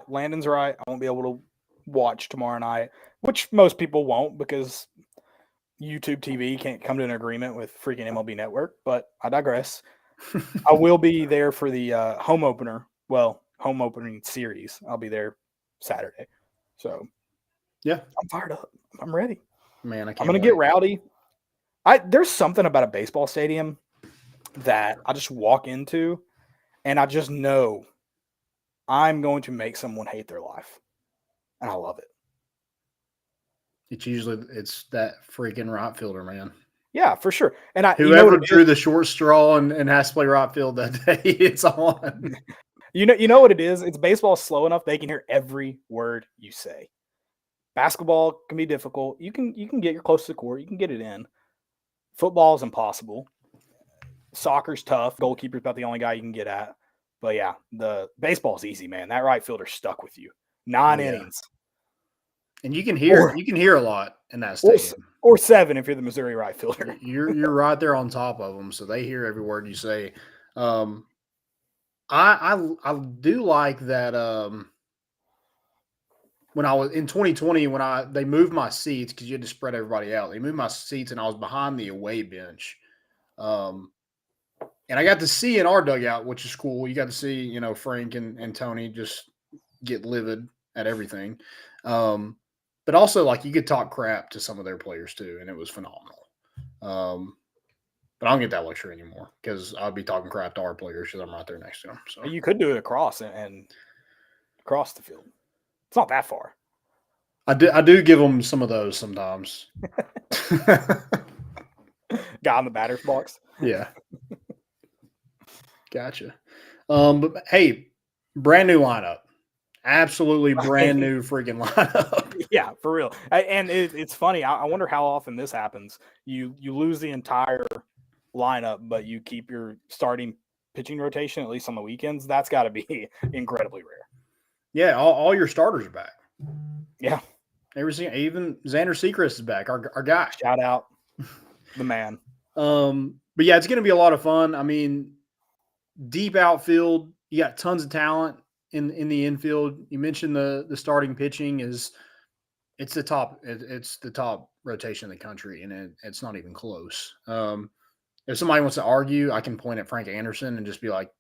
Landon's right. I won't be able to watch tomorrow night, which most people won't because YouTube TV can't come to an agreement with freaking MLB Network, but I digress. I will be there for the home opener. Well, home opening series. I'll be there Saturday. So, yeah. I'm fired up. I'm ready. Man, I'm going to get rowdy. There's something about a baseball stadium that I just walk into and I just know I'm going to make someone hate their life. And I love it. It's that freaking right fielder, man. Yeah, for sure. And whoever drew the short straw and has to play right field that day, it's on. You know what it is? It's baseball slow enough they can hear every word you say. Basketball can be difficult. You can get your close to the court. You can get it in. Football is impossible. Soccer's tough. Goalkeeper's about the only guy you can get at. But yeah, the baseball's easy, man. That right fielder's stuck with you. 9 innings. And you can hear a lot in that stadium. Or 7 if you're the Missouri right fielder. You're right there on top of them, so they hear every word you say. I do like that. When I was in 2020, they moved my seats because you had to spread everybody out. They moved my seats, and I was behind the away bench. And I got to see in our dugout, which is cool. You got to see, Frank and Tony just get livid at everything. But also, like, you could talk crap to some of their players too, and it was phenomenal. But I don't get that luxury anymore because I'd be talking crap to our players because I'm right there next to them. So You could do it across and across the field. It's not that far. I do give them some of those sometimes. Guy in the batter's box. Yeah. Gotcha. But hey, brand new lineup. Absolutely brand new freaking lineup. Yeah, for real. And it's funny. I wonder how often this happens. You lose the entire lineup, but you keep your starting pitching rotation, at least on the weekends. That's got to be incredibly rare. Yeah, all your starters are back. Yeah. Even Xander Sechrist is back, our guy. Shout out the man. But yeah, it's going to be a lot of fun. I mean, deep outfield, you got tons of talent in the infield. You mentioned the starting pitching it's the top rotation in the country, and it's not even close. If somebody wants to argue, I can point at Frank Anderson and just be like,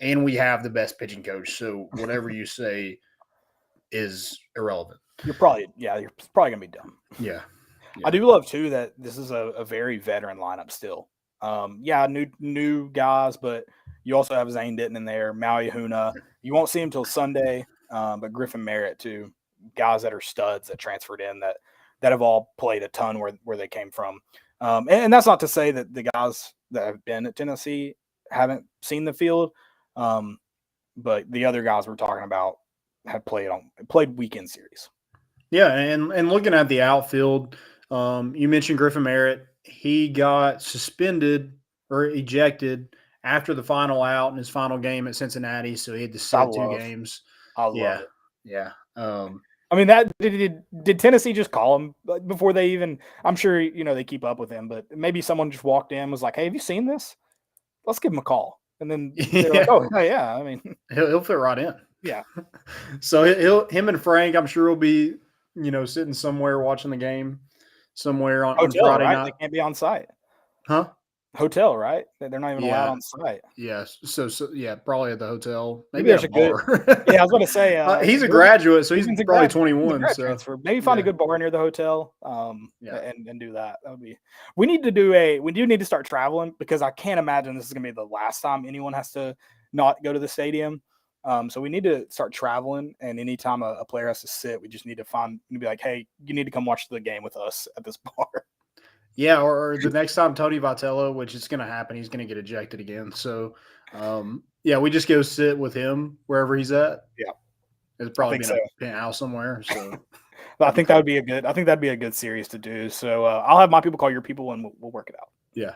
and we have the best pitching coach, so whatever you say is irrelevant. You're probably gonna be dumb. Yeah. I do love too that this is a very veteran lineup still. New guys, but you also have Zane Ditton in there, Maui Huna. You won't see him till Sunday, but Griffin Merritt too. Guys that are studs that transferred in that have all played a ton where they came from. And that's not to say that the guys that have been at Tennessee haven't seen the field, but the other guys we're talking about have played weekend series. Yeah, and looking at the outfield, you mentioned Griffin Merritt. He got suspended or ejected after the final out in his final game at Cincinnati, so he had to sit 2 games. I love it. Yeah. I mean, that did Tennessee just call him before they even? I'm sure they keep up with him, but maybe someone just walked in and was like, "Hey, have you seen this? Let's give him a call." And then they're like, "Oh, yeah." I mean, he'll fit right in. Yeah. So him and Frank, I'm sure, will be sitting somewhere watching the game somewhere on Friday right? night. They can't be on site. Huh? Hotel, right? They're not even allowed on site. Yes. So yeah, probably at the hotel. Maybe there's a bar. Yeah, I was going to say. He's a graduate, so he's probably 21. So transfer. Maybe find a good bar near the hotel. And do that. That would be. We do need to start traveling because I can't imagine this is going to be the last time anyone has to not go to the stadium. So we need to start traveling, and anytime a player has to sit, we just need to be like, hey, you need to come watch the game with us at this bar. Yeah, or the next time Tony Vitello, which is going to happen, he's going to get ejected again. So, we just go sit with him wherever he's at. Yeah, it's probably been a penthouse somewhere. So, I think that'd be a good series to do. So I'll have my people call your people, and we'll work it out. Yeah.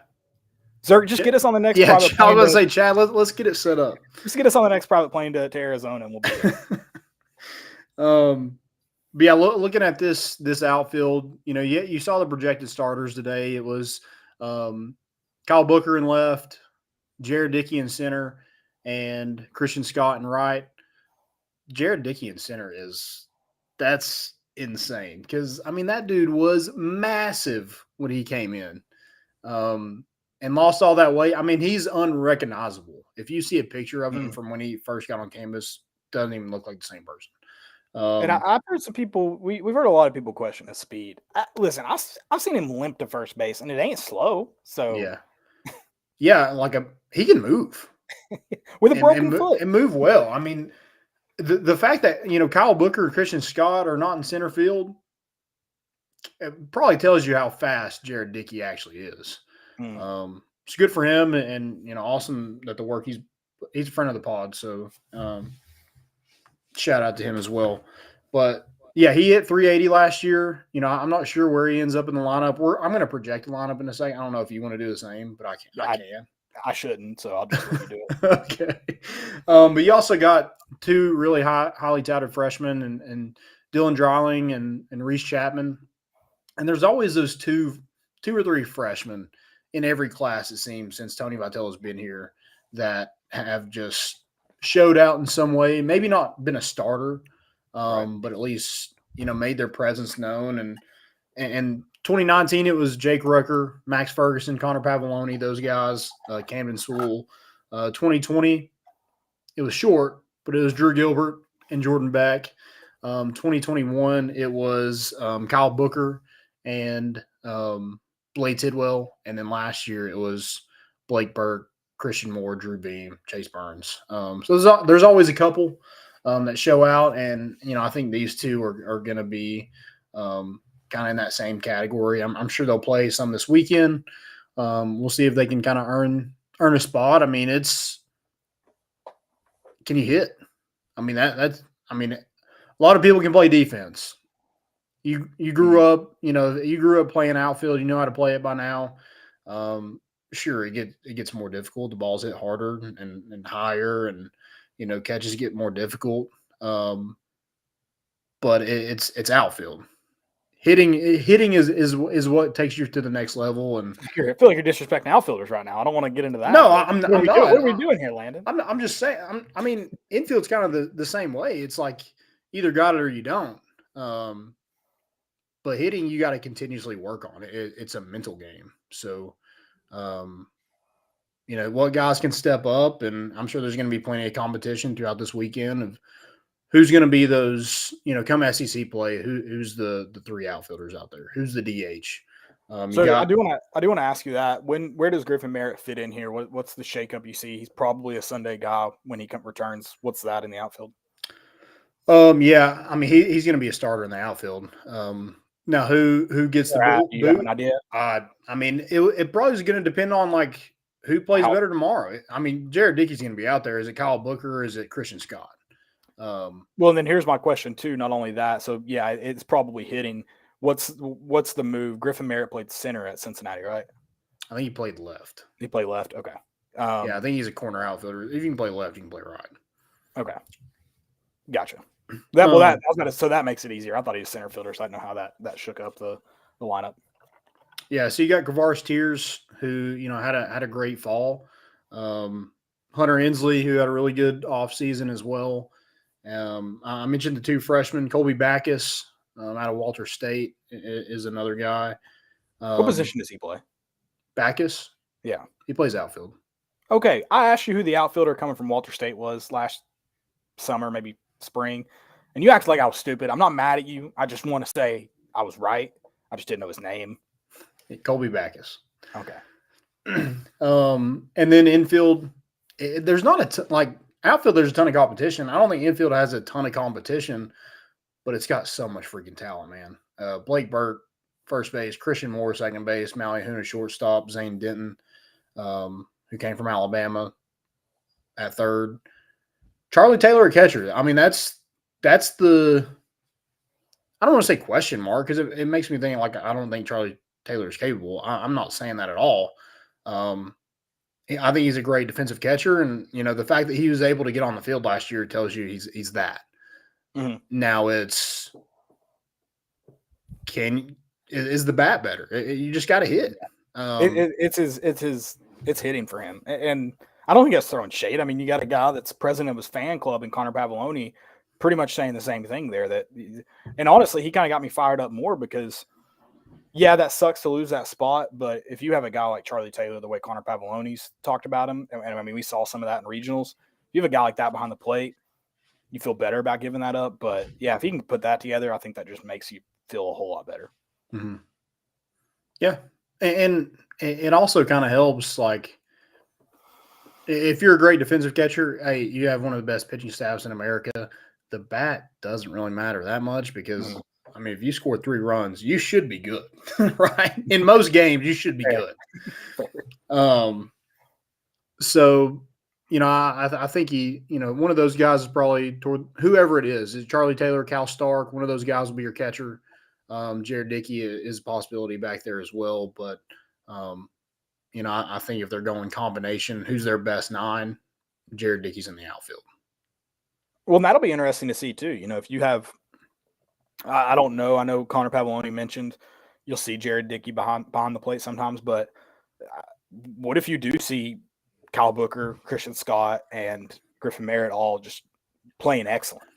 Zerk, just get us on the next private plane. I was going to say, Chad, let's get it set up. Just get us on the next private plane to Arizona, and we'll be there. But yeah, looking at this outfield, you saw the projected starters today. It was Kyle Booker in left, Jared Dickey in center, and Christian Scott in right. Jared Dickey in center that's insane because, I mean, that dude was massive when he came in. And lost all that weight. I mean, he's unrecognizable. If you see a picture of him from when he first got on campus, doesn't even look like the same person. And I've heard some people. We've heard a lot of people question his speed. Listen, I've seen him limp to first base, and it ain't slow. So yeah, he can move with a broken foot and move well. I mean, the fact that Kyle Booker and Christian Scott are not in center field, it probably tells you how fast Jared Dickey actually is. It's good for him, and awesome that the work he's a friend of the pod, so shout out to him as well. But yeah, he hit 380 last year. I'm not sure where he ends up in the lineup. I'm going to project the lineup in a second. I don't know if you want to do the same, but I can. I shouldn't, so I'll just let you do it. Okay. But you also got 2 really highly touted freshmen and Dylan Drawling and Reese Chapman. And there's always those two or three freshmen in every class, it seems, since Tony Vitello's been here, that have just showed out in some way. Maybe not been a starter, but at least made their presence known. And 2019, it was Jake Rucker, Max Ferguson, Connor Pavoloni, those guys, Camden Sewell. 2020, it was short, but it was Drew Gilbert and Jordan Beck. 2021, it was Kyle Booker and Blade Tidwell. And then last year, it was Blake Burke, Christian Moore, Drew Beam, Chase Burns. So there's always a couple that show out. And, I think these two are going to be kind of in that same category. I'm sure they'll play some this weekend. We'll see if they can kind of earn a spot. I mean, can you hit? I mean, a lot of people can play defense. You grew up, you grew up playing outfield. You know how to play it by now. Sure, it gets more difficult. The balls hit harder and higher, and catches get more difficult. But it's outfield. Hitting is what takes you to the next level. And I feel like you're disrespecting outfielders right now. I don't want to get into that. No, I'm not. What are we doing here, Landon? I'm just saying. I mean, infield's kind of the same way. It's like either got it or you don't. But hitting, you got to continuously work on it. It's a mental game. So, what guys can step up, and I'm sure there's going to be plenty of competition throughout this weekend of who's going to be those, come SEC play, who's the three outfielders out there? Who's the DH? I do want to ask you that. Where does Griffin Merritt fit in here? What's the shakeup you see? He's probably a Sunday guy when he returns. What's that in the outfield? Yeah, I mean he's going to be a starter in the outfield. Now who gets the boot? You have an idea? I mean it probably is going to depend on like who plays better tomorrow. I mean Jared Dickey's going to be out there. Is it Kyle Booker or is it Christian Scott? Well, and then here's my question too. Not only that, so yeah, it's probably hitting. What's the move? Griffin Merritt played center at Cincinnati, right? I think he played left. He played left. Okay. Yeah, I think he's a corner outfielder. If you can play left, you can play right. Okay. Gotcha. So that makes it easier. I thought he was center fielder, so I didn't know how that shook up the lineup. Yeah, so you got Gavars Tears, who had a great fall. Hunter Inslee, who had a really good offseason as well. I mentioned the two freshmen, Colby Backus out of Walter State is another guy. What position does he play? Backus? Yeah. He plays outfield. Okay. I asked you who the outfielder coming from Walter State was last summer, maybe spring, and you acted like I was stupid. I'm not mad at you. I just want to say I was right. I just didn't know his name. Colby Backus. Okay. And then infield, there's not outfield, there's a ton of competition. I don't think infield has a ton of competition, but it's got so much freaking talent, man. Blake Burke, first base, Christian Moore, second base, Maui Huna, shortstop, Zane Denton, who came from Alabama at third. Charlie Taylor, a catcher. I mean, that's the – I don't want to say question mark because it makes me think like I don't think Charlie Taylor is capable. I'm not saying that at all. I think he's a great defensive catcher, and the fact that he was able to get on the field last year tells you he's that. Mm-hmm. Now is the bat better? You just got to hit. It's hitting for him, and I don't think that's throwing shade. I mean, you got a guy that's president of his fan club in Connor Pavoloni, pretty much saying the same thing there. And honestly, he kind of got me fired up more because. Yeah, that sucks to lose that spot, but if you have a guy like Charlie Taylor, the way Connor Pavoloni's talked about him, and I mean, we saw some of that in regionals. If you have a guy like that behind the plate, you feel better about giving that up. But yeah, if he can put that together, I think that just makes you feel a whole lot better. Mm-hmm. Yeah, and it also kind of helps, like, if you're a great defensive catcher, hey, you have one of the best pitching staffs in America. The bat doesn't really matter that much because. Mm-hmm. I mean, if you score 3 runs, you should be good, right? In most games, you should be good. So, I think one of those guys is probably toward whoever it is Charlie Taylor, Cal Stark. One of those guys will be your catcher. Jared Dickey is a possibility back there as well. But, I think if they're going combination, who's their best 9? Jared Dickey's in the outfield. Well, and that'll be interesting to see too. If you have – I don't know. I know Connor Pavoloni mentioned, you'll see Jared Dickey behind the plate sometimes. But what if you do see Kyle Booker, Christian Scott, and Griffin Merritt all just playing excellent?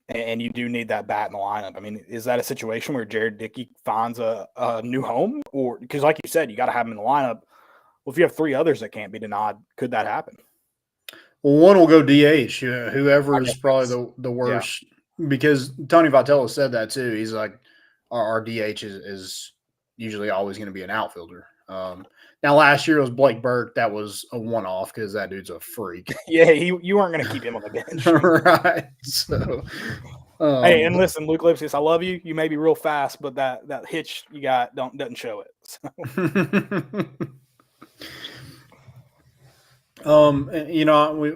And you do need that bat in the lineup. I mean, is that a situation where Jared Dickey finds a new home? Or because, like you said, you got to have him in the lineup. Well, if you have three others that can't be denied, could that happen? Well, one will go DH, whoever is probably the worst. Yeah. Because Tony Vitello said that too. He's like, our DH is usually always going to be an outfielder. Now, last year it was Blake Burke. That was a one-off because that dude's a freak. Yeah, you weren't going to keep him on the bench. Right. So, hey, and listen, Luke Lipsius, I love you. You may be real fast, but that hitch you got doesn't show it. So.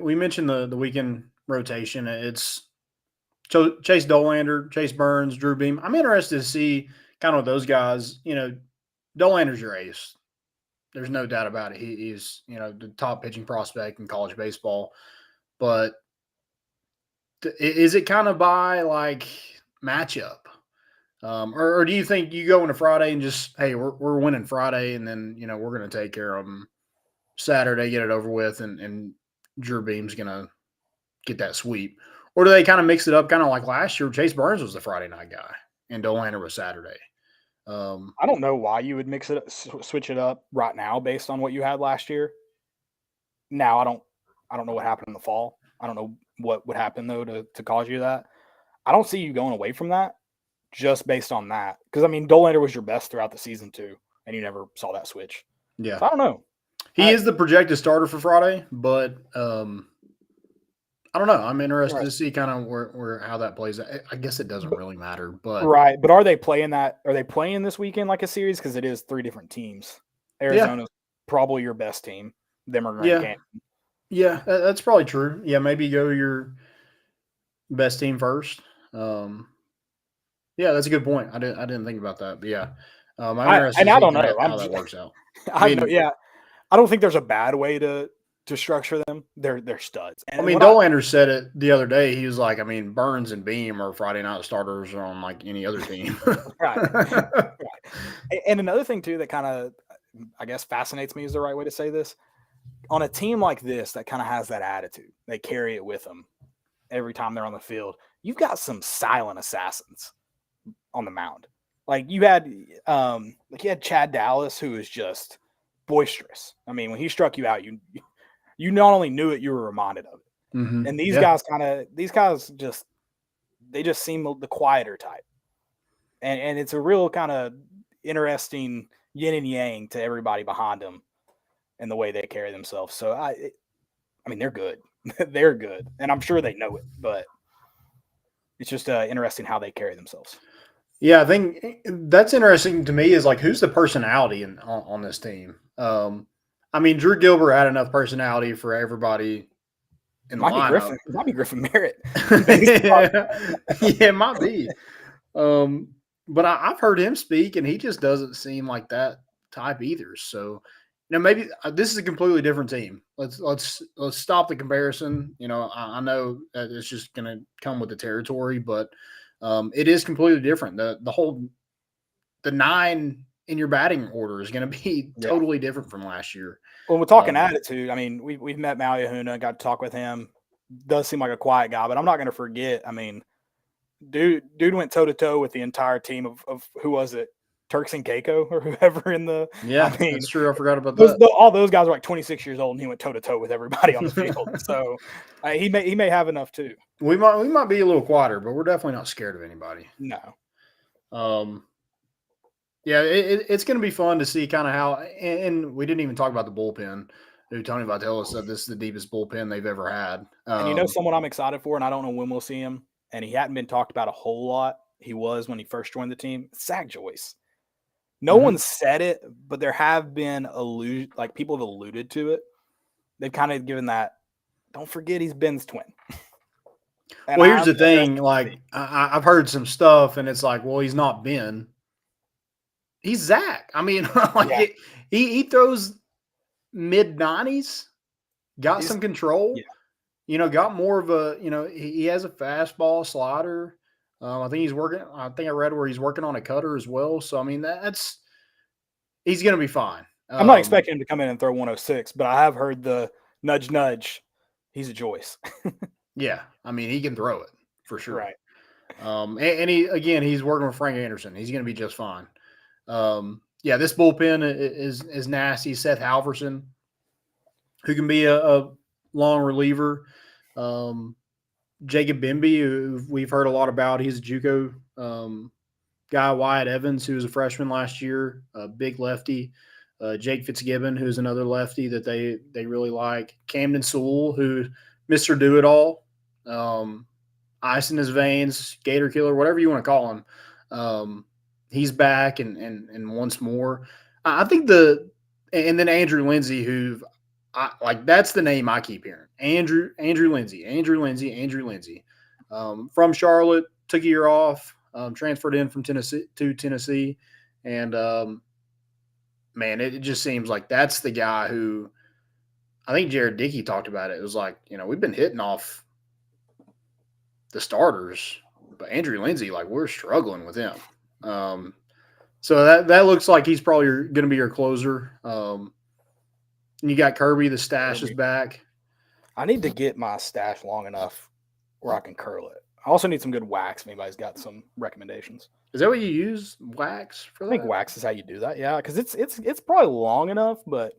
We mentioned the weekend rotation. It's Chase Dollander, Chase Burns, Drew Beam. I'm interested to see kind of those guys. Dollander's your ace. There's no doubt about it. He's the top pitching prospect in college baseball. But is it kind of by like matchup? Or do you think you go into Friday and just, hey, we're winning Friday, and then we're going to take care of them Saturday, get it over with, and Drew Beam's going to get that sweep? Or do they kind of mix it up kind of like last year? Chase Burns was the Friday night guy and Dollander was Saturday. I don't know why you would switch it up right now based on what you had last year. Now, I don't know what happened in the fall. I don't know what would happen, though, to cause you that. I don't see you going away from that just based on that. Because, I mean, Dollander was your best throughout the season, too, and you never saw that switch. Yeah. So I don't know. He is the projected starter for Friday, but I don't know. I'm interested to see kind of where how that plays. I guess it doesn't really matter, but right. But are they playing that? Are they playing this weekend like a series? Because it is 3 different teams. Arizona's probably your best team. Them are Grand Canyon. Yeah, that's probably true. Yeah, maybe go your best team first. Yeah, that's a good point. I didn't think about that, but yeah, I'm interested. I don't know how that works out. I don't think there's a bad way to structure them. They're studs. And Dollander said it the other day. He was like, Burns and Beam are Friday night starters on like any other team. Right. And another thing too that kind of, I guess, fascinates me is the right way to say this. On a team like this that kind of has that attitude, they carry it with them every time they're on the field. You've got some silent assassins on the mound. Like you had Chad Dallas, who is just boisterous. I mean, when he struck you out, you not only knew it, you were reminded of it. Mm-hmm. And these guys just seem the quieter type. And it's a real kind of interesting yin and yang to everybody behind them and the way they carry themselves. So I mean, they're good. They're good. And I'm sure they know it, but it's just interesting how they carry themselves. Yeah, I think that's interesting to me is like, who's the personality on this team? Drew Gilbert had enough personality for everybody in the lineup. It might be Griffin Merritt. Yeah, it might be. But I've heard him speak, and he just doesn't seem like that type either. So, maybe this is a completely different team. Let's stop the comparison. I know that it's just going to come with the territory, but it is completely different. The 9 in your batting order is going to be totally different from last year. When we're talking attitude, I mean, we've met Maui Ahuna, got to talk with him. Does seem like a quiet guy, but I'm not going to forget. I mean, dude went toe to toe with the entire team of who was it? Turks and Caicos or whoever in the. Yeah, that's true. I forgot about that. All those guys are like 26 years old, and he went toe to toe with everybody on the field. So he may have enough too. We might be a little quieter, but we're definitely not scared of anybody. No. Yeah, it's going to be fun to see kind of how, and we didn't even talk about the bullpen. Tony Vitello said this is the deepest bullpen they've ever had. And someone I'm excited for, and I don't know when we'll see him, and he hadn't been talked about a whole lot. He was when he first joined the team. Zach Joyce. No one said it, but there have been people have alluded to it. They've kind of given that. Don't forget he's Ben's twin. Well, here's the thing. Like I've heard some stuff, and it's like, well, he's not Ben. He's Zach. I mean, he throws mid-90s, got some control. Yeah. Got more of a. He has a fastball, slider. I think he's working. I think I read where he's working on a cutter as well. So I mean, he's going to be fine. I'm not expecting him to come in and throw 106, but I have heard the nudge, nudge. He's a Joyce. Yeah, I mean, he can throw it for sure. Right. And he's working with Frank Anderson. He's going to be just fine. Yeah, this bullpen is nasty. Seth Halverson, who can be a long reliever. Jacob Bimby, who we've heard a lot about. He's a JUCO guy. Wyatt Evans, who was a freshman last year, a big lefty. Jake Fitzgibbon, who's another lefty that they really like. Camden Sewell, who Mr. Do-It-All, ice in his veins, Gator Killer, whatever you want to call him. He's back and once more. I think and then Andrew Lindsay, who that's the name I keep hearing. Andrew Lindsay. From Charlotte, took a year off, transferred in from Tennessee, and man, it just seems like that's the guy who I think Jared Dickey talked about it. It was like, we've been hitting off the starters, but Andrew Lindsay, like, we're struggling with him. So that looks like he's probably going to be your closer. You got Kirby, the stash is back. I need to get my stash long enough where I can curl it. I also need some good wax if anybody's got some recommendations. Is that what you use, wax, for that? I think wax is how you do that, yeah, because it's probably long enough, but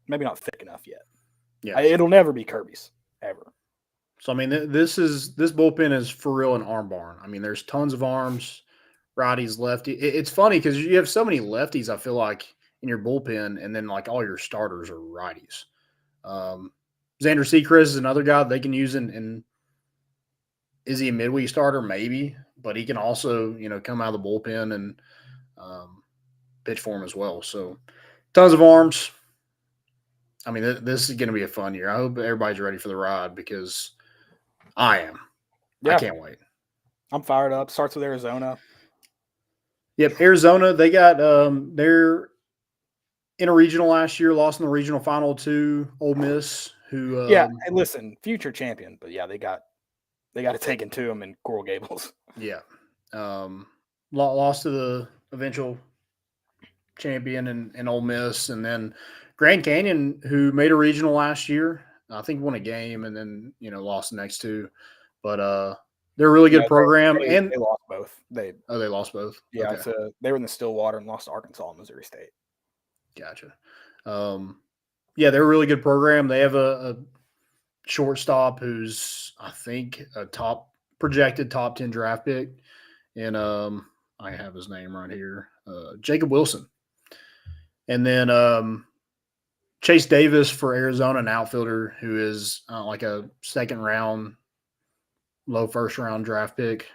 maybe not thick enough yet. Yeah, it'll never be Kirby's, ever. So, I mean, this bullpen is for real an arm barn. I mean, there's tons of arms, righties, lefty. It's funny because you have so many lefties, I feel like, in your bullpen, and then, like, all your starters are righties. Xander Sechrist is another guy they can use in is he a midweek starter? Maybe, but he can also, come out of the bullpen and pitch for him as well. So, tons of arms. I mean, this is going to be a fun year. I hope everybody's ready for the ride because I am. Yeah. I can't wait. I'm fired up. Starts with Arizona. Yep, Arizona. They got they're in a regional last year, lost in the regional final to Ole Miss. Who? Hey, listen, future champion, but yeah, they got it taken to them in Coral Gables. Yeah, lost to the eventual champion in Ole Miss, and then Grand Canyon, who made a regional last year, I think won a game, and then lost the next two. But they're a really good program, and they lost both. They lost both. Yeah, okay. So they were in the Stillwater and lost to Arkansas and Missouri State. Gotcha. Yeah, they're a really good program. They have a shortstop who's, I think, a projected top 10 draft pick, and I have his name right here, Jacob Wilson, and then Chase Davis for Arizona, an outfielder who is like a second round, low first round draft pick.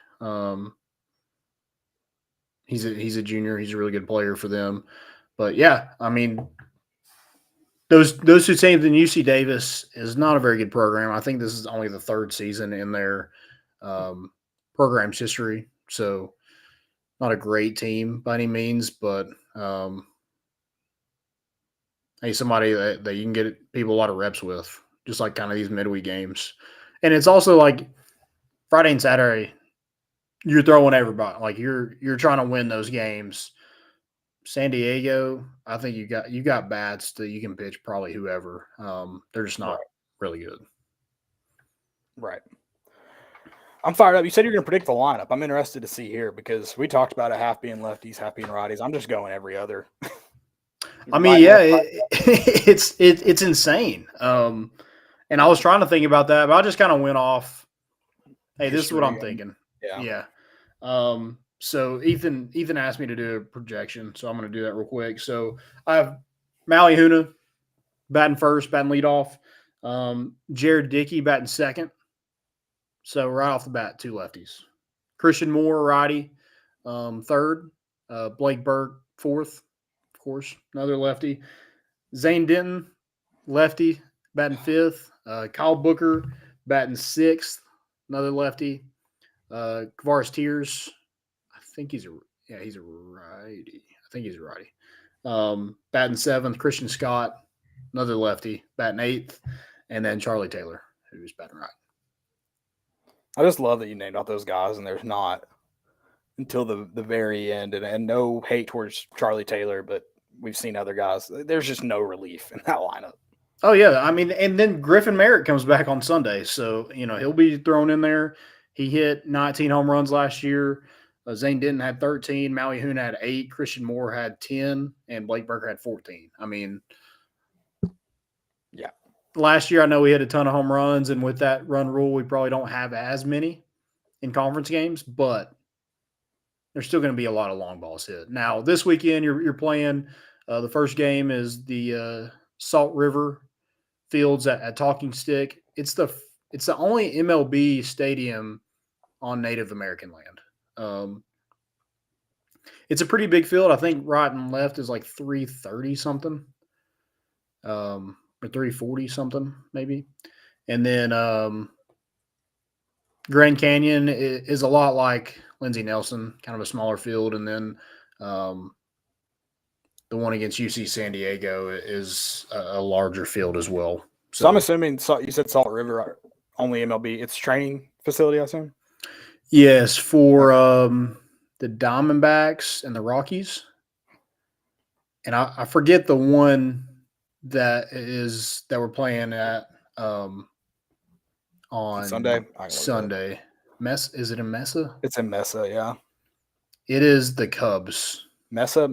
He's a junior. He's a really good player for them. But yeah, I mean, those two teams, and UC Davis is not a very good program. I think this is only the third season in their program's history, so not a great team by any means. But hey, somebody that you can get people a lot of reps with, just like kind of these midweek games. And it's also like Friday and Saturday, you're throwing everybody. Like you're trying to win those games. San Diego, I think you got bats that you can pitch probably whoever. They're just not really good. Right. I'm fired up. You said you're going to predict the lineup. I'm interested to see here because we talked about it half being lefties, half being righties. I'm just going every other. I mean, yeah, it's insane. And I was trying to think about that, but I just kind of went off. Hey, this is what I'm thinking. Yeah. So Ethan asked me to do a projection, so I'm going to do that real quick. So I have Maui Huna batting first, batting leadoff. Jared Dickey batting second. So right off the bat, two lefties. Christian Moore, righty, third. Blake Burke, fourth, of course, another lefty. Zane Denton, lefty, batting fifth. Kyle Booker, batting sixth, another lefty. Kavaris Tears, I think he's a righty. I think he's a righty. Batting seventh, Christian Scott, another lefty, batting eighth, and then Charlie Taylor, who's batting right. I just love that you named out those guys, and there's not until the very end, and no hate towards Charlie Taylor, but we've seen other guys. There's just no relief in that lineup. Oh, yeah. I mean, and then Griffin Merritt comes back on Sunday. So, he'll be thrown in there. He hit 19 home runs last year. Zane Denton had 13. Maui Hoon had 8. Christian Moore had 10. And Blake Burke had 14. I mean, yeah. Last year, I know we had a ton of home runs. And with that run rule, we probably don't have as many in conference games. But there's still going to be a lot of long balls hit. Now, this weekend, you're playing the first game is the Salt River Fields at Talking Stick. It's the only MLB stadium on Native American land. It's a pretty big field. I think right and left is like 330 something, or 340 something maybe. And then Grand Canyon is a lot like Lindsey Nelson, kind of a smaller field. And then the one against UC San Diego is a larger field as well. So I'm assuming you said Salt River, only MLB. It's training facility, I assume? Yes, for the Diamondbacks and the Rockies. And I forget the one that we're playing at on Sunday. Sunday. Is it in Mesa? It's in Mesa, yeah. It is the Cubs. Mesa? I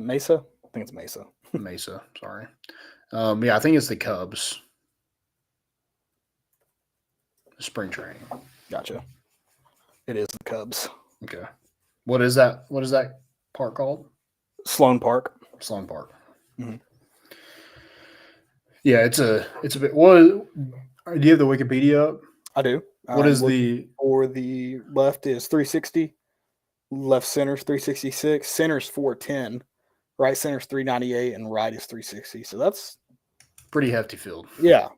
think it's Mesa. Mesa, sorry. Yeah, I think it's the Cubs. Spring training. Gotcha. It is the Cubs. Okay. What is that park called? Sloan Park. Sloan Park. Mm-hmm. Yeah, it's a bit. What? Do you have the Wikipedia up? I do. What is for the left is 360, left center's 366, center's 410, right center's 398, and right is 360. So that's pretty hefty field. Yeah,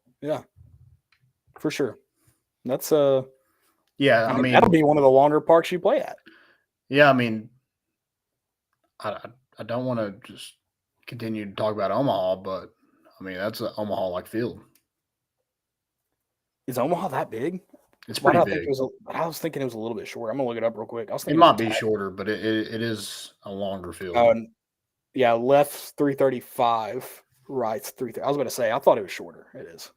for sure. That's yeah. I mean, that'll be one of the longer parks you play at. Yeah, I mean, I don't want to just continue to talk about Omaha, but I mean that's an Omaha-like field. Is Omaha that big? It's pretty big. I was thinking it was a little bit shorter. I'm gonna look it up real quick. It might be shorter, but it is a longer field. Yeah, left's 335, right's 330. I was going to say I thought it was shorter. It is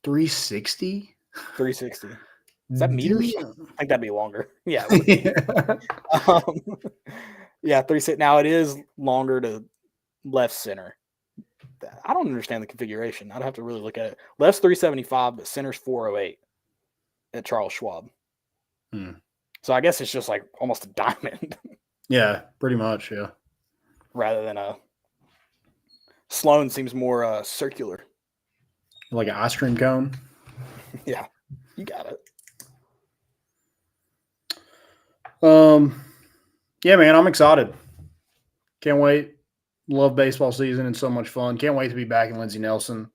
360. 360. Is that meters? I think that'd be longer. Yeah. Yeah, 360. Now it is longer to left center. I don't understand the configuration. I'd have to really look at it. Left's 375, but center's 408 at Charles Schwab. So I guess it's just like almost a diamond. Yeah, pretty much. Yeah. Rather than a Sloan seems more circular. Like an ice cream cone. Yeah, you got it. Yeah, man, I'm excited. Can't wait. Love baseball season and so much fun. Can't wait to be back in Lindsey Nelson.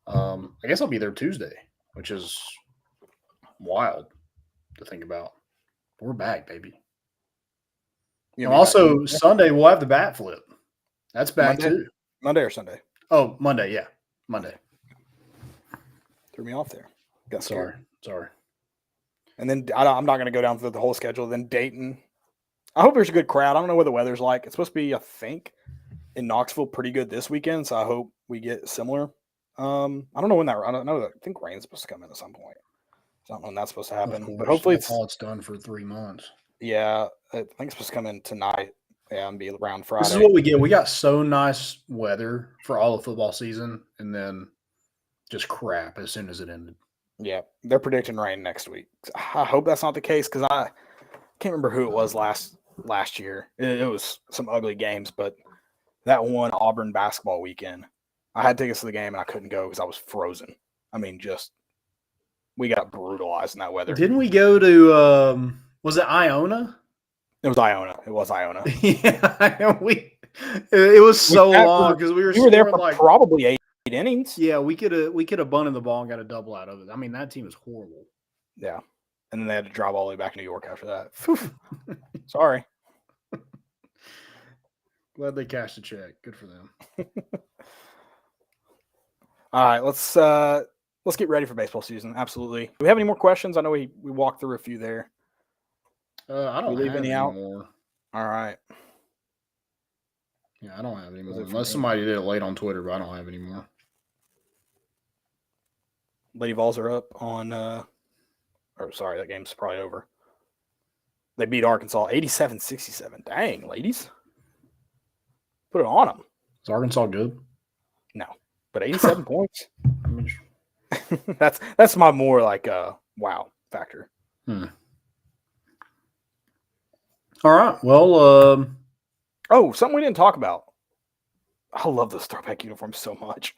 I guess I'll be there Tuesday, which is wild to think about. We're back, baby. And also, Sunday we'll have the bat flip. That's back too. Monday or Sunday? Oh, Monday. Yeah, Monday. Threw me off there. Got Sorry. And then I'm not going to go down through the whole schedule. Then Dayton. I hope there's a good crowd. I don't know what the weather's like. It's supposed to be, I think, in Knoxville pretty good this weekend. So I hope we get similar. I don't know when that. I don't know. I think rain's supposed to come in at some point. So I don't know when that's supposed to happen. But hopefully it's done for 3 months. Yeah, I think it's supposed to come in tonight. Yeah, and be around Friday. This is what we get. We got so nice weather for all of football season, and then just crap as soon as it ended. Yeah, they're predicting rain next week. I hope that's not the case because I can't remember who it was last year. It was some ugly games, but that one Auburn basketball weekend, I had tickets to the game and I couldn't go because I was frozen. I mean, we got brutalized in that weather. Didn't we go to was it Iona? It was Iona. It was Iona. Yeah, it was so long because we were there for probably 8 innings. Yeah, we could have bunted the ball and got a double out of it. I mean, that team is horrible. Yeah, and then they had to drive all the way back to New York after that. Sorry. Glad they cashed a check. Good for them. All right, let's let's get ready for baseball season. Absolutely. Do we have any more questions? I know we walked through a few there. I don't leave have any any out? more. All right. Yeah, I don't have any Was more. it for Unless me? somebody did it late on Twitter, but I don't have any more. Lady Vols are up on that game's probably over. They beat Arkansas 87-67. Dang, ladies. Put it on them. Is Arkansas good? No. But 87 points. I mean, That's my more like wow factor. All right. Well, Oh, something we didn't talk about. I love those throwback uniforms so much.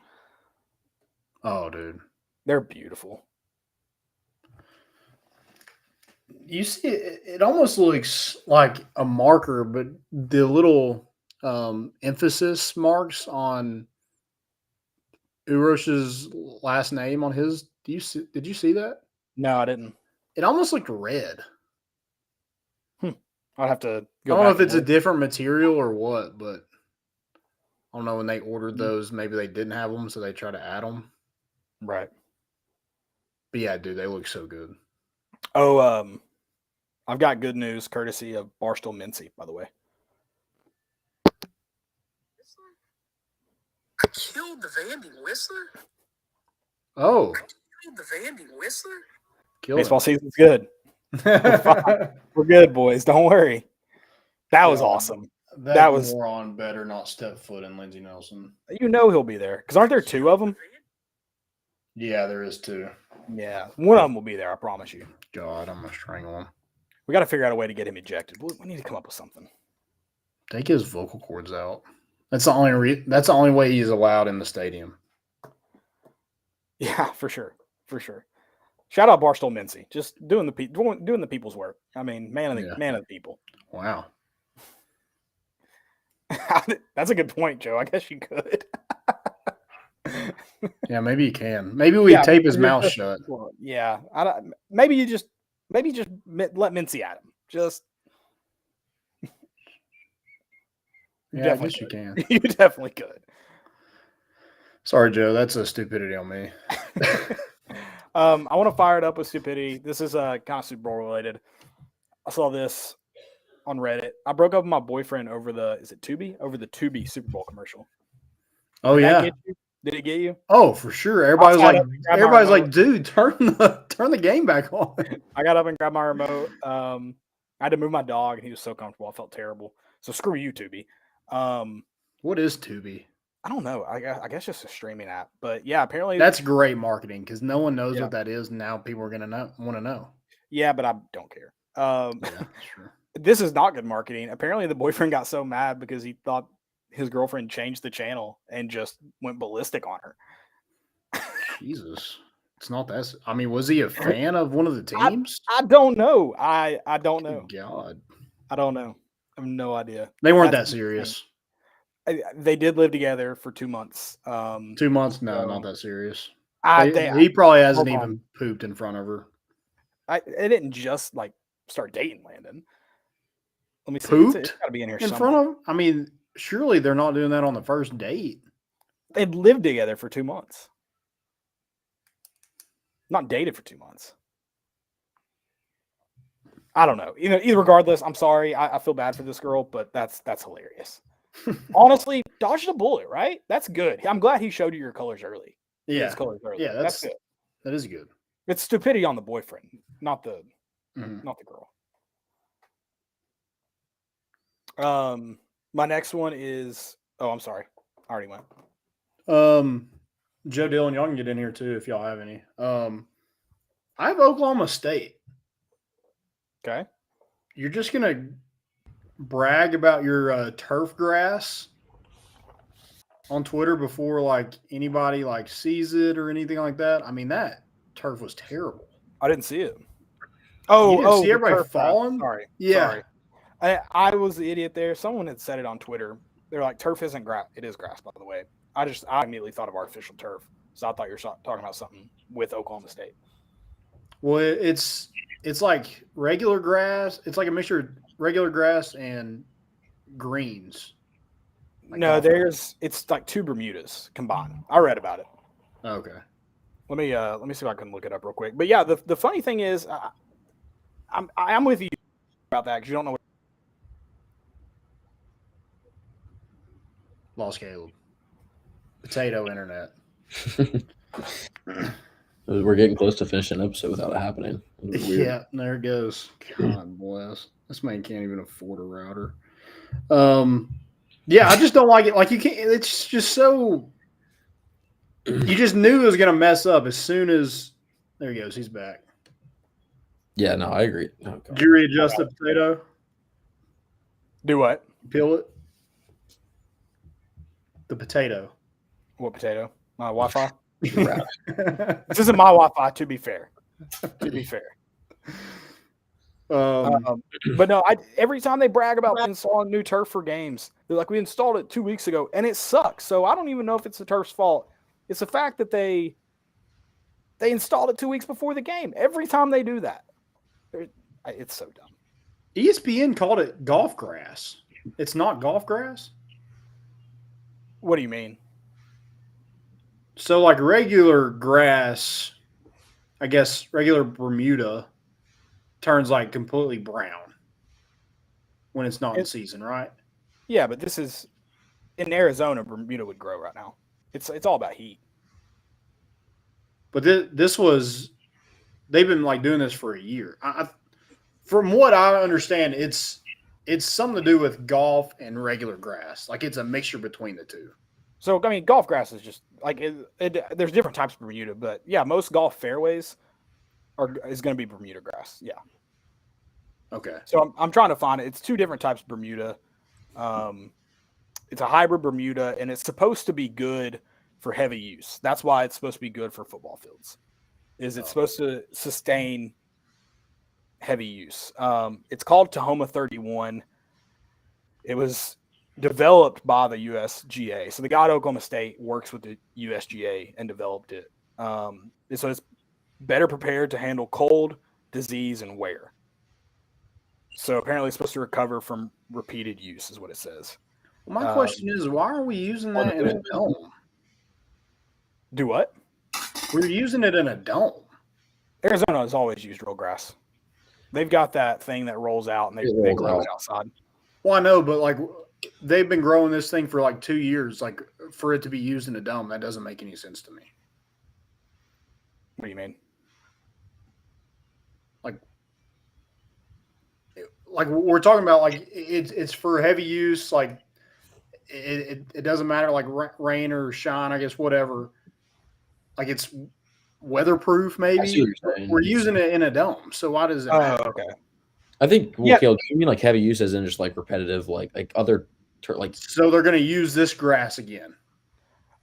oh, dude. They're beautiful. You see, it almost looks like a marker, but the little emphasis marks on Uros's last name on his. Did you see that? No, I didn't. It almost looked red. I'd have to I go don't know back if it's a and look. different material or what, but I don't know when they ordered those. Maybe they didn't have them, so they try to add them. Right. But yeah, dude, they look so good. Oh, I've got good news courtesy of Barstool Mincy, by the way. I killed the Vandy Whistler? Oh, Killed the Vandy Whistler? killed Baseball it. season's good. We're good, boys. Don't worry. That was Yeah. awesome. That was- moron better not step foot in Lindsey Nelson. You know he'll be there. Because aren't there two of them? Yeah, there is too. Yeah. One of them will be there, I promise you. God, I'm gonna strangle him. We got to figure out a way to get him ejected. We need to come up with something. Take his vocal cords out. That's the only. That's the only way he's allowed in the stadium. Yeah, for sure. For sure. Shout out Barstool Mincy. Just doing the people's work. I mean, man of the people. Wow. That's a good point, Joe. I guess you could. Yeah, maybe he can. Maybe we tape his mouth shut. Yeah. Maybe you just let Mincy at him. Just Yeah, I guess you can. You definitely could. Sorry, Joe. That's a stupidity on me. I want to fire it up with stupidity. This is kind of Super Bowl related. I saw this on Reddit. I broke up with my boyfriend over the Tubi Super Bowl commercial. Oh Did that yeah. get you? Did it get you? Oh, for sure. Everybody's got like, up and grabbed my remote. dude, turn the game back on. I got up and grabbed my remote. I had to move my dog, and he was so comfortable. I felt terrible. So screw you, Tubi. What is Tubi? I don't know. I guess just a streaming app. But yeah, apparently That's great marketing because no one knows Yeah. what that is. Now people are gonna want to know. Yeah, but I don't care. Yeah, sure. This is not good marketing. Apparently, the boyfriend got so mad because he thought his girlfriend changed the channel and just went ballistic on her. Jesus, it's not that. I mean, was he a fan of one of the teams? I don't know. I don't know. Good God, I don't know. I have no idea. they weren't That's that serious. They did live together for 2 months. 2 months? No, so- not that serious. They He probably hasn't hold even pooped in front of her. It didn't just like start dating Landon. Let me see. Pooped It's got to be in here in somewhere. front of. I mean, surely they're not doing that on the first date. They'd lived together for 2 months. Not dated for 2 months. I don't know. Either regardless, I'm sorry. I feel bad for this girl, but that's hilarious. Honestly, dodged a bullet, right? That's good. I'm glad he showed you your colors early. Yeah, His colors early. yeah, that's good. that is good. It's stupidity on the boyfriend, not the Mhm. not the girl. My next one is I'm sorry. I already went. Joe Dillon, y'all can get in here too if y'all have any. I have Oklahoma State. Okay. You're just gonna brag about your turf grass on Twitter before like anybody like sees it or anything like that. I mean, that turf was terrible. I didn't see it. You didn't see the everybody turf falling? Sorry. Yeah. Sorry. I was the idiot there. Someone had said it on Twitter. They're like, turf isn't grass. It is grass, by the way. I immediately thought of artificial turf. So I thought you were talking about something with Oklahoma State. Well, it's like regular grass. It's like a mixture of regular grass and greens. Like No, golf. it's like two Bermudas combined. I read about it. Okay. Let me see if I can look it up real quick. But yeah, the funny thing is, I'm with you about that because you don't know what. Lost Caleb. Potato internet. We're getting close to finishing an episode without it happening. It was weird. Yeah, there it goes. God bless. This man can't even afford a router. Yeah, I just don't like it. Like you can't. It's just so. You just knew it was gonna mess up as soon as. There he goes. He's back. Yeah, no, I agree. Oh, God. Did you readjust the potato? Do what? Peel it. The potato. What potato? My Wi-Fi. Right. This isn't my Wi-Fi. To be fair. But no, every time they brag about installing new turf for games, they're like, we installed it 2 weeks ago and it sucks. So I don't even know if it's the turf's fault. It's the fact that they installed it 2 weeks before the game. Every time they do that, it's so dumb. ESPN called it golf grass. It's not golf grass. What do you mean? So like regular grass, I guess regular Bermuda turns like completely brown when it's not in season, right? Yeah, but this is in Arizona. Bermuda would grow right now. It's all about heat. But this was they've been like doing this for a year. From what I understand, it's something to do with golf and regular grass. Like it's a mixture between the two. So I mean, golf grass is just like there's different types of Bermuda, but yeah, most golf fairways is going to be Bermuda grass. Yeah. Okay. So I'm trying to find it. It's two different types of Bermuda. It's a hybrid Bermuda, and it's supposed to be good for heavy use. That's why it's supposed to be good for football fields. It's supposed to sustain heavy use. It's called Tahoma 31. It was developed by the USGA. So the guy at Oklahoma State works with the USGA and developed it. So it's better prepared to handle cold, disease, and wear. So apparently it's supposed to recover from repeated use is what it says. Well, my question is, why are we using that in a dome? Do what? We're using it in a dome. Arizona has always used real grass. They've got that thing that rolls out and they grow it outside. Well, I know, but like they've been growing this thing for like 2 years. Like for it to be used in a dome, that doesn't make any sense to me. What do you mean? Like we're talking about, like it's for heavy use. Like it doesn't matter, like rain or shine, I guess, whatever. Like it's weatherproof, maybe. We're using it in a dome, so why does it matter? Oh, okay. I think Caleb, you mean like heavy use as in just like repetitive, like other like. So they're going to use this grass again.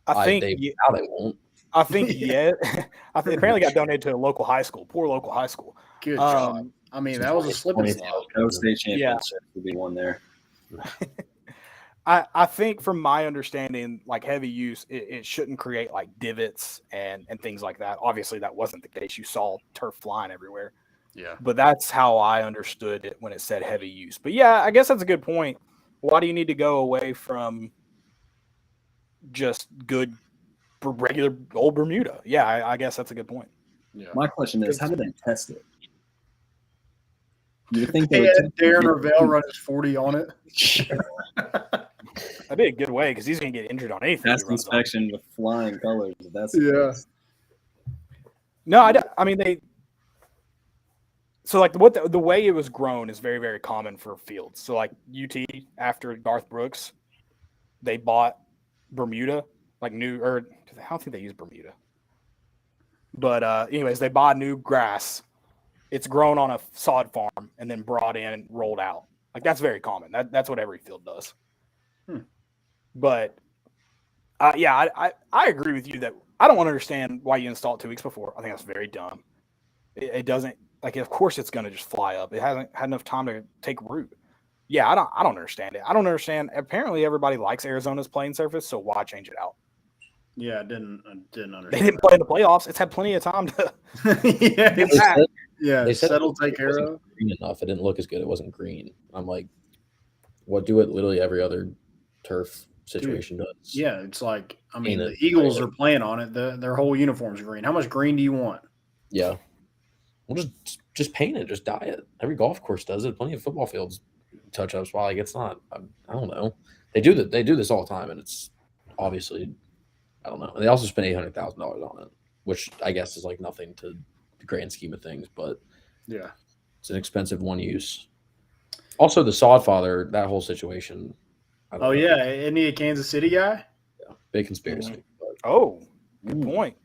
I think they won't. I think yeah. I think apparently got donated to a local high school, poor local high school. Good job. I mean, that was a slip and slide. State championship would be one there. I think from my understanding, like heavy use, it shouldn't create like divots and things like that. Obviously, that wasn't the case. You saw turf flying everywhere. Yeah. But that's how I understood it when it said heavy use. But yeah, I guess that's a good point. Why do you need to go away from just good regular old Bermuda? Yeah, I guess that's a good point. Yeah. My question is, how do they test it? Do you think they had Darren Ravel run his 40 on it? That'd be a good way because he's going to get injured on anything. Test inspection with flying colors. That's No, I mean they. So like the way it was grown is very, very common for fields. So like UT after Garth Brooks, they bought Bermuda like new, or I don't think they use Bermuda. But anyways, they bought new grass. It's grown on a sod farm and then brought in and rolled out. Like that's very common. That's what every field does. But I agree with you that I don't understand why you install it 2 weeks before. I think that's very dumb. It doesn't, like, of course it's going to just fly up. It hasn't had enough time to take root. Yeah, I don't understand it. I don't understand. Apparently everybody likes Arizona's playing surface, so why change it out? Yeah, I didn't understand. They didn't play in the playoffs. It's had plenty of time to. They said it'll take care of. Green enough. It didn't look as good. It wasn't green. I'm like, what? Do it literally every other turf situation does. Yeah, it's like, I mean, Paint the it, Eagles right? are playing on it. Their whole uniform's green. How much green do you want? Yeah. Well, just paint it, just dye it. Every golf course does it. Plenty of football fields touch ups. Why? Like it's not. I don't know. They do that. They do this all the time, and it's obviously I don't know. And they also spent $800,000 on it, which I guess is like nothing to the grand scheme of things, but Yeah. it's an expensive one use. Also, the Sodfather, that whole situation. I don't Oh, know. yeah. Isn't he a Kansas City guy? Yeah, big conspiracy. But Oh, good point.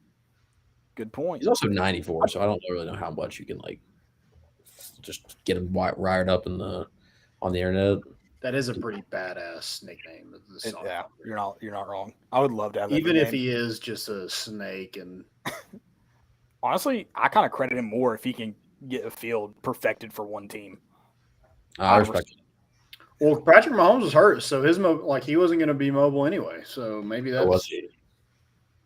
Good point. he's also 94, so I don't really know how much you can like just get him wired up on the internet. That is a pretty badass nickname. Yeah, you're not wrong. I would love to have that Even if nickname. he is just a snake. And Honestly, I kind of credit him more if he can get a field perfected for one team. I respect it. Well, Patrick Mahomes was hurt, so he wasn't going to be mobile anyway. So maybe That was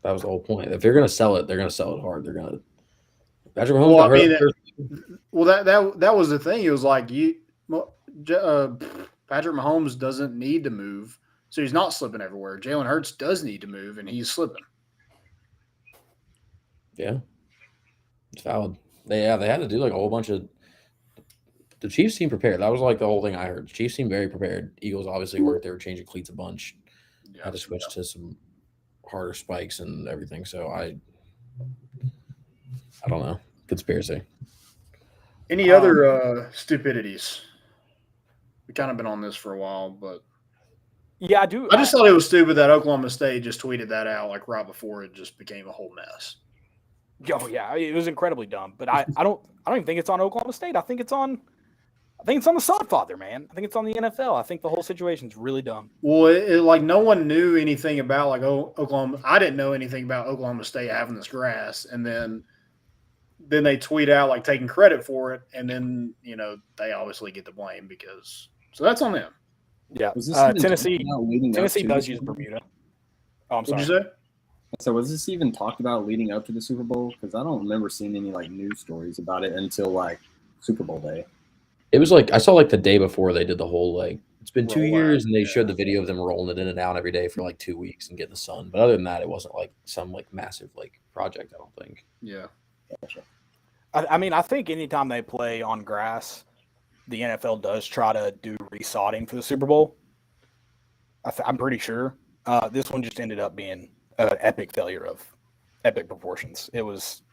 the whole point. If they're going to sell it, they're going to sell it hard. They're going to. Patrick Mahomes got hurt. That was the thing. It was like Patrick Mahomes doesn't need to move, so he's not slipping everywhere. Jalen Hurts does need to move, and he's slipping. Yeah, it's valid. They had to do like a whole bunch of. The Chiefs seemed prepared. That was like the whole thing I heard. The Chiefs seemed very prepared. Eagles obviously weren't. They were changing cleats a bunch. Yeah, had to switch to some harder spikes and everything. So I don't know. Conspiracy. Any other stupidities? We've kind of been on this for a while, but yeah, I do. I just thought it was stupid that Oklahoma State just tweeted that out like right before it just became a whole mess. Oh yeah, it was incredibly dumb. But I don't even think it's on Oklahoma State. I think it's on the Sodfather, man. I think it's on the NFL. I think the whole situation's really dumb. Well, like no one knew anything about like Oklahoma. I didn't know anything about Oklahoma State having this grass, and then they tweet out like taking credit for it, and then they obviously get the blame because so that's on them. Yeah, Tennessee does use Bermuda. Oh, I'm sorry. What'd you say? So was this even talked about leading up to the Super Bowl? Because I don't remember seeing any like news stories about it until like Super Bowl day. It was like I saw like the day before they did the whole like it's been 2 years and they yeah. showed the video of them rolling it in and out every day for like 2 weeks and getting the sun. But other than that, it wasn't like some like massive like project. I don't think. Yeah. I mean, I think anytime they play on grass, the NFL does try to do resodding for the Super Bowl. I'm pretty sure. This one just ended up being an epic failure of epic proportions. It was,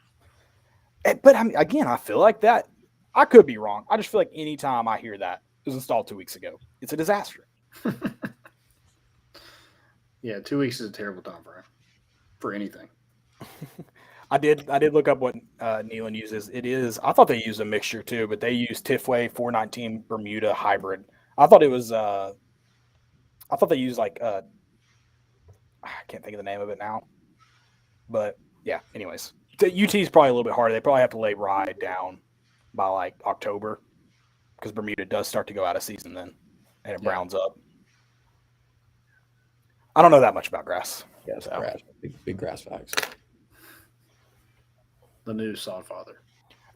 but I mean, again, I feel like that. I could be wrong. I just feel like anytime I hear that it was installed 2 weeks ago, it's a disaster. Yeah, 2 weeks is a terrible time for anything. I did look up what Nealon uses. It is. I thought they used a mixture too, but they use Tifway 419 Bermuda hybrid. I thought it was. I thought they used like. I can't think of the name of it now, but yeah. Anyways, the UT is probably a little bit harder. They probably have to lay rye down by like October because Bermuda does start to go out of season then, and it browns up. I don't know that much about grass. Yeah, it's grass. Big grass facts. The new Sodfather.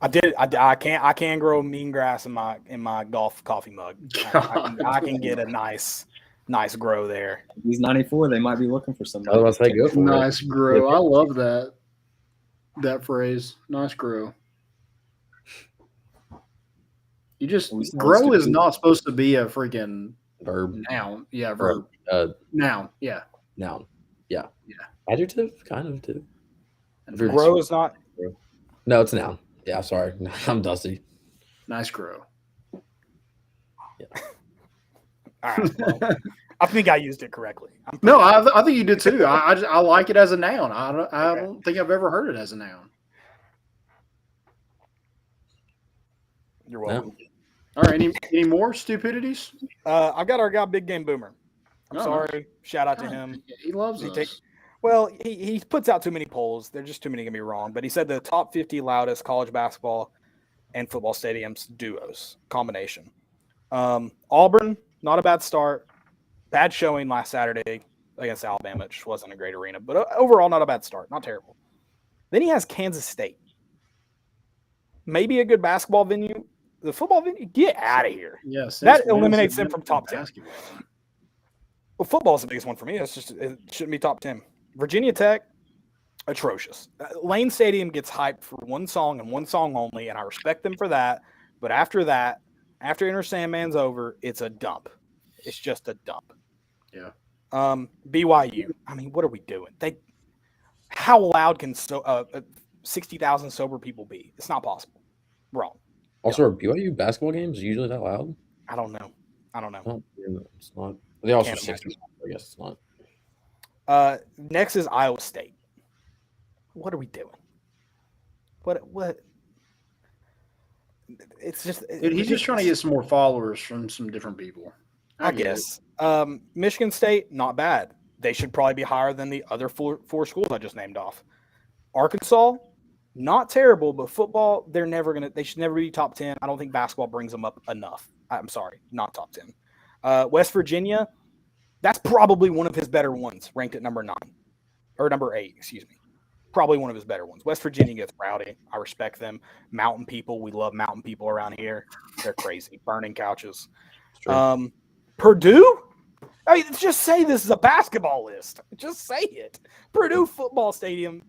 I can grow mean grass in my golf coffee mug. I can get a nice grow there. He's 94. They might be looking for somebody. I was about to say, go for Nice it. grow. I love that phrase. Nice grow. You just grow is not supposed to be a freaking Verb. noun. Yeah, verb. Noun. Yeah. Noun. Yeah. Yeah. Adjective, kind of too. Grow is not. No, it's a noun. Yeah, sorry. I'm dusty. Nice grow. Yeah. All right. Well, I think I used it correctly. No, I think you did too. I like it as a noun. I don't think I've ever heard it as a noun. You're welcome. No. All right. Any more stupidities? I got our guy Big Game Boomer. I'm sorry. Nice. Shout out to him. He loves us. He puts out too many polls. There's just too many to be wrong. But he said the top 50 loudest college basketball and football stadiums duos combination. Auburn, not a bad start. Bad showing last Saturday against Alabama. It just wasn't a great arena. But overall, not a bad start. Not terrible. Then he has Kansas State. Maybe a good basketball venue. The football venue, get out of here. Yes. That eliminates them from top 10. Well, football is the biggest one for me. It shouldn't be top 10. Virginia Tech, atrocious. Lane Stadium gets hyped for one song and one song only, and I respect them for that. But after that, after Enter Sandman's over, it's a dump. It's just a dump. Yeah. BYU. I mean, what are we doing? How loud can 60,000 sober people be? It's not possible. Wrong. Also, are BYU basketball games usually that loud? I don't know. Well, it's not. They also Can't 60. I guess it's not. Next is Iowa State. What are we doing? What? It's just He's just trying to get some more followers from some different people. I guess. Michigan State, not bad. They should probably be higher than the other four schools I just named off. Arkansas, not terrible, but football, they should never be top 10. I don't think basketball brings them up enough. I'm sorry, not top 10. West Virginia, that's probably one of his better ones, ranked at number 8, excuse me. Probably one of his better ones. West Virginia gets rowdy. I respect them. Mountain people, we love mountain people around here. They're crazy, burning couches. Purdue? I mean, just say this is a basketball list. Just say it. Purdue football stadium.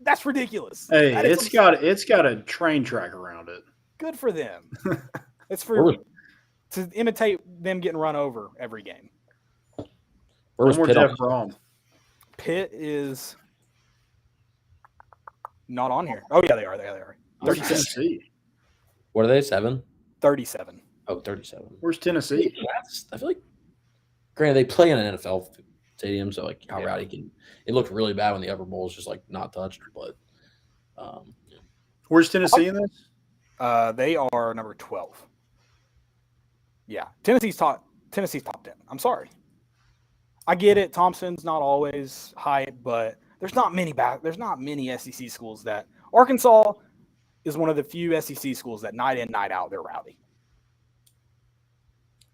That's ridiculous. Hey, it's got a train track around it. Good for them. It's to imitate them getting run over every game. Where was Pitt? Jeff Brom? Pitt is not on here. Oh yeah, they are. They are. 37. What are they? 7? 37. Oh, 37. Where's Tennessee? I feel like, granted, they play in an NFL stadium, so like how rowdy can it looked really bad when the upper bowl is just like not touched. But where's Tennessee in this? They are number 12. Yeah, Tennessee's top 10. I'm sorry. I get it. Thompson's not always hype, but there's not many SEC schools that Arkansas is one of the few SEC schools that night in, night out, they're rowdy.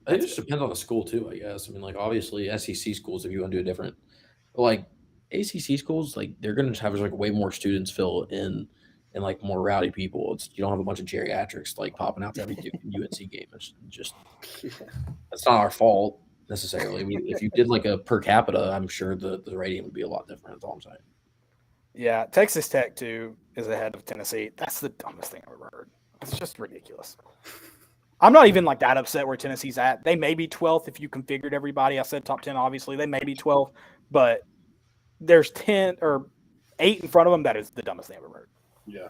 It just depends on the school too, I guess. I mean, like obviously SEC schools, if you want to do a different, like ACC schools, like they're going to have like way more students fill in and like more rowdy people. You don't have a bunch of geriatrics like popping out to every UNC game. It's just that's not our fault necessarily. I mean, if you did like a per capita, I'm sure the rating would be a lot different. That's all I'm saying. Yeah, Texas Tech too is ahead of Tennessee. That's the dumbest thing I've ever heard. It's just ridiculous. I'm not even like that upset where Tennessee's at. They may be 12th if you configured everybody. I said top 10, obviously. They may be 12th, but there's 10 or 8 in front of them. That is the dumbest thing I've ever heard. Yeah.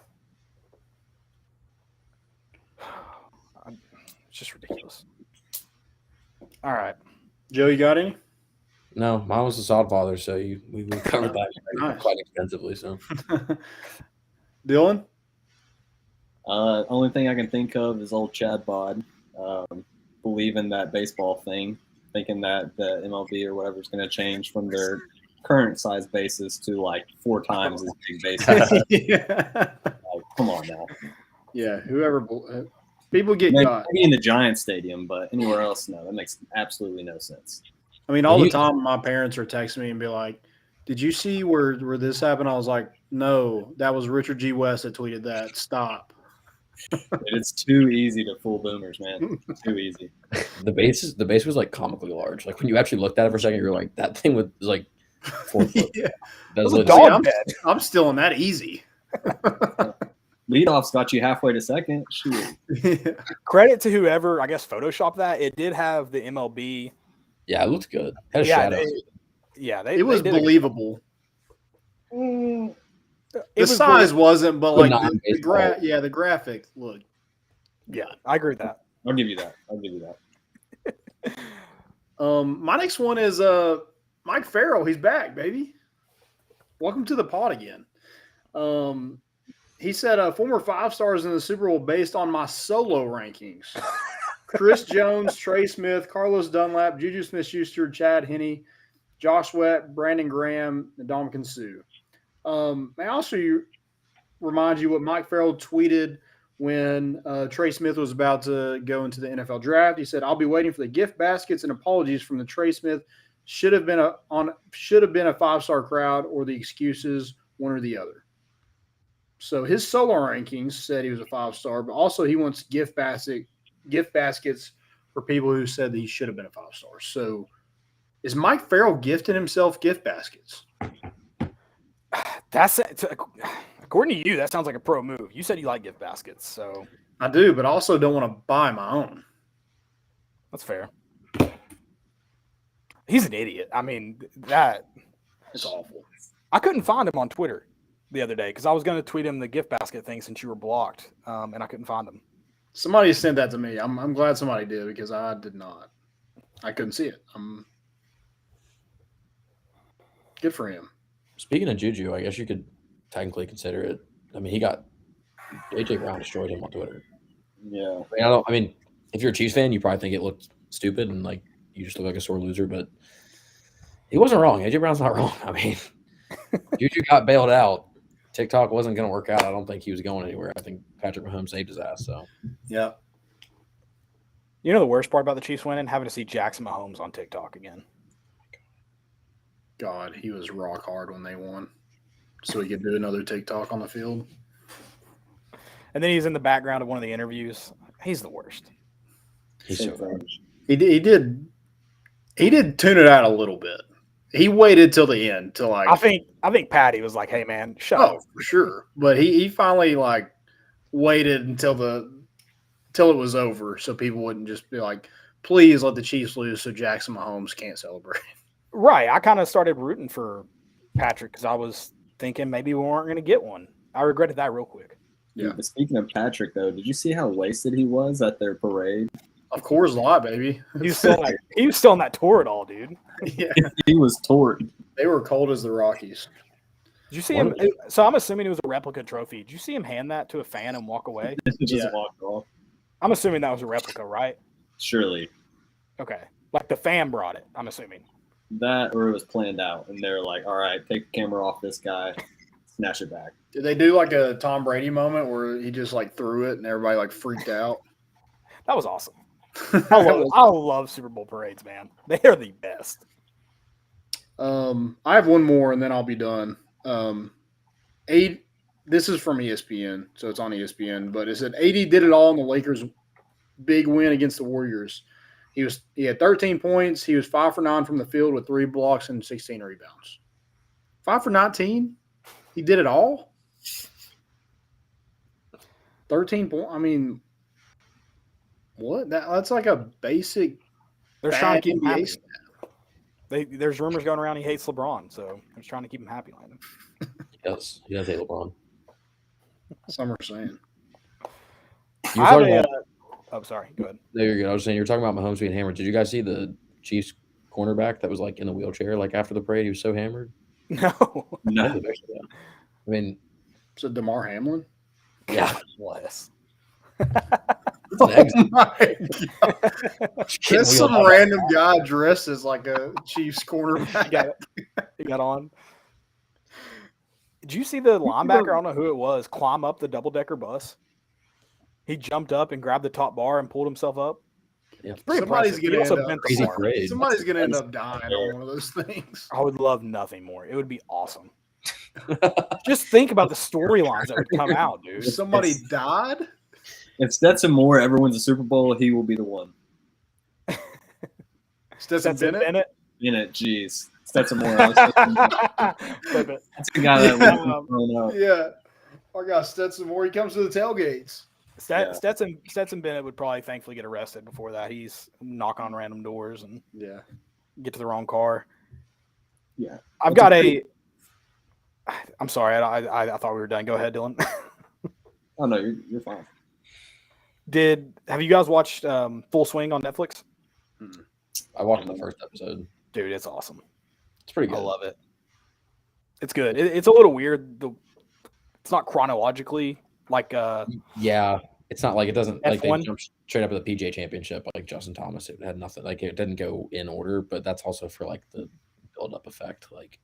It's just ridiculous. All right. Joe, you got any? No, mine was the Sod Father, so we covered that quite extensively. So, Dylan? Only thing I can think of is old Chad Bod believing that baseball thing, thinking that the MLB or whatever is going to change from their current size bases to like 4 times as big bases. Yeah. Like, come on now. Yeah, whoever people get Maybe got. in the Giant Stadium, but anywhere else, no, that makes absolutely no sense. I mean, all the time my parents are texting me and be like, "Did you see where this happened?" I was like, "No, that was Richard G. West that tweeted that. Stop." It's too easy to fool boomers, man. Too easy. The base was like comically large. Like when you actually looked at it for a second, you're like, that thing was like 4 foot. Yeah. That was I'm still in that easy. Leadoff's got you halfway to second. Shoot. Credit to whoever, I guess, photoshopped that. It did have the MLB. Yeah, it looked good. Had a shadow. It was believable. The was size wasn't, but like non-baseball. the graphic looked. Yeah, I agree with that. I'll give you that. My next one is Mike Farrell. He's back, baby. Welcome to the pod again. He said former 5 stars in the Super Bowl based on my solo rankings. Chris Jones, Trey Smith, Carlos Dunlap, Juju Smith-Schuster, Chad Henne, Josh Sweat, Brandon Graham, and Ndamukong Suh. May I also remind you what Mike Farrell tweeted when Trey Smith was about to go into the NFL draft. He said, "I'll be waiting for the gift baskets and apologies from the Trey Smith. Should have been a 5-star crowd or the excuses, one or the other." So his solo rankings said he was a 5-star, but also he wants gift baskets for people who said that he should have been a 5-star. So Is Mike Farrell gifting himself gift baskets? That's according to you. That sounds like a pro move. You said you like gift baskets, so I do, but I also don't want to buy my own. that's fair. He's an idiot. I mean, that It's awful. I couldn't find him on Twitter the other day because I was going to tweet him the gift basket thing since you were blocked, and I couldn't find him. Somebody sent that to me. I'm glad somebody did because I did not. I couldn't see it. Good for him. Speaking of Juju, I guess you could technically consider it. I mean, AJ Brown destroyed him on Twitter. Yeah. I mean, if you're a Chiefs fan, you probably think it looked stupid and like you just look like a sore loser, but he wasn't wrong. AJ Brown's not wrong. I mean, Juju got bailed out. TikTok wasn't going to work out. I don't think he was going anywhere. I think Patrick Mahomes saved his ass. So Yeah. You know the worst part about the Chiefs winning? Having to see Jackson Mahomes on TikTok again. God, he was rock hard when they won. So he could do another TikTok on the field. And then he's in the background of one of the interviews. He's the worst. he's so bad. He did tune it out a little bit. He waited till the end to like. I think Patty was like, "Hey man, shut up." For sure. But he finally like waited until it was over, so people wouldn't just be like, "Please let the Chiefs lose, so Jackson Mahomes can't celebrate." Right. I kind of started rooting for Patrick because I was thinking maybe we weren't going to get one. I regretted that real quick. Yeah. But speaking of Patrick, though, did you see how wasted he was at their parade? Of course, a lot, baby. He was still on that tour at all, dude. Yeah. He was torn. They were cold as the Rockies. Did you see him? So I'm assuming it was a replica trophy. Did you see him hand that to a fan and walk away? Just walked off. I'm assuming that was a replica, right? Surely. Okay. Like the fan brought it, I'm assuming. That or it was planned out, and they're like, all right, take the camera off this guy, snatch it back. Did they do like a Tom Brady moment where he just like threw it and everybody like freaked out? That was awesome. I love Super Bowl parades, man. They are the best. I have one more and then I'll be done. This is from ESPN, so it's on ESPN, but it said AD did it all in the Lakers' big win against the Warriors. He had 13 points. He was 5 for 9 from the field with 3 blocks and 16 rebounds. 5 for 19? He did it all? 13 points? I mean, what? That's like a basic. They're trying to keep him happy. stat. There's rumors going around he hates LeBron, so they're trying to keep him happy like him. He does hate LeBron. Some are saying. You were talking about, oh, sorry. Go ahead. no, you're good. I was saying you were talking about Mahomes being hammered. Did you guys see the Chiefs cornerback that was like in the wheelchair like after the parade? He was so hammered. No. No. I mean, So DeMar Hamlin? yeah. Bless. It's an exit. My God. That's some random guy dressed as like a Chiefs cornerback. He got on. Did you see the linebacker? I don't know who it was. Climb up the double-decker bus. He jumped up and grabbed the top bar and pulled himself up. Yeah. Somebody's He gonna also end up, bent the Crazy bar. parade. somebody's gonna end up dying on one of those things. I would love nothing more. It would be awesome. Just think about the storylines that would come out, dude. Somebody died? If Stetson Moore ever wins a Super Bowl, he will be the one. Stetson Bennett? In it, jeez. Stetson Moore. That's the guy that was out. Yeah. Our guy Stetson Moore, he comes to the tailgates. Stetson Bennett would probably thankfully get arrested before that. He's knocking on random doors and get to the wrong car. Yeah. I've got a – I'm sorry. I thought we were done. Go ahead, Dylan. Oh, no, you're fine. Have you guys watched Full Swing on Netflix? I watched the first episode. Dude, it's awesome. It's pretty good. I love it. It's good. It's a little weird. It's not chronologically like Yeah, it's not like it doesn't like F1? they jumped straight up at the PGA Championship like Justin Thomas. It had nothing like it didn't go in order, but that's also for like the build up effect. Like,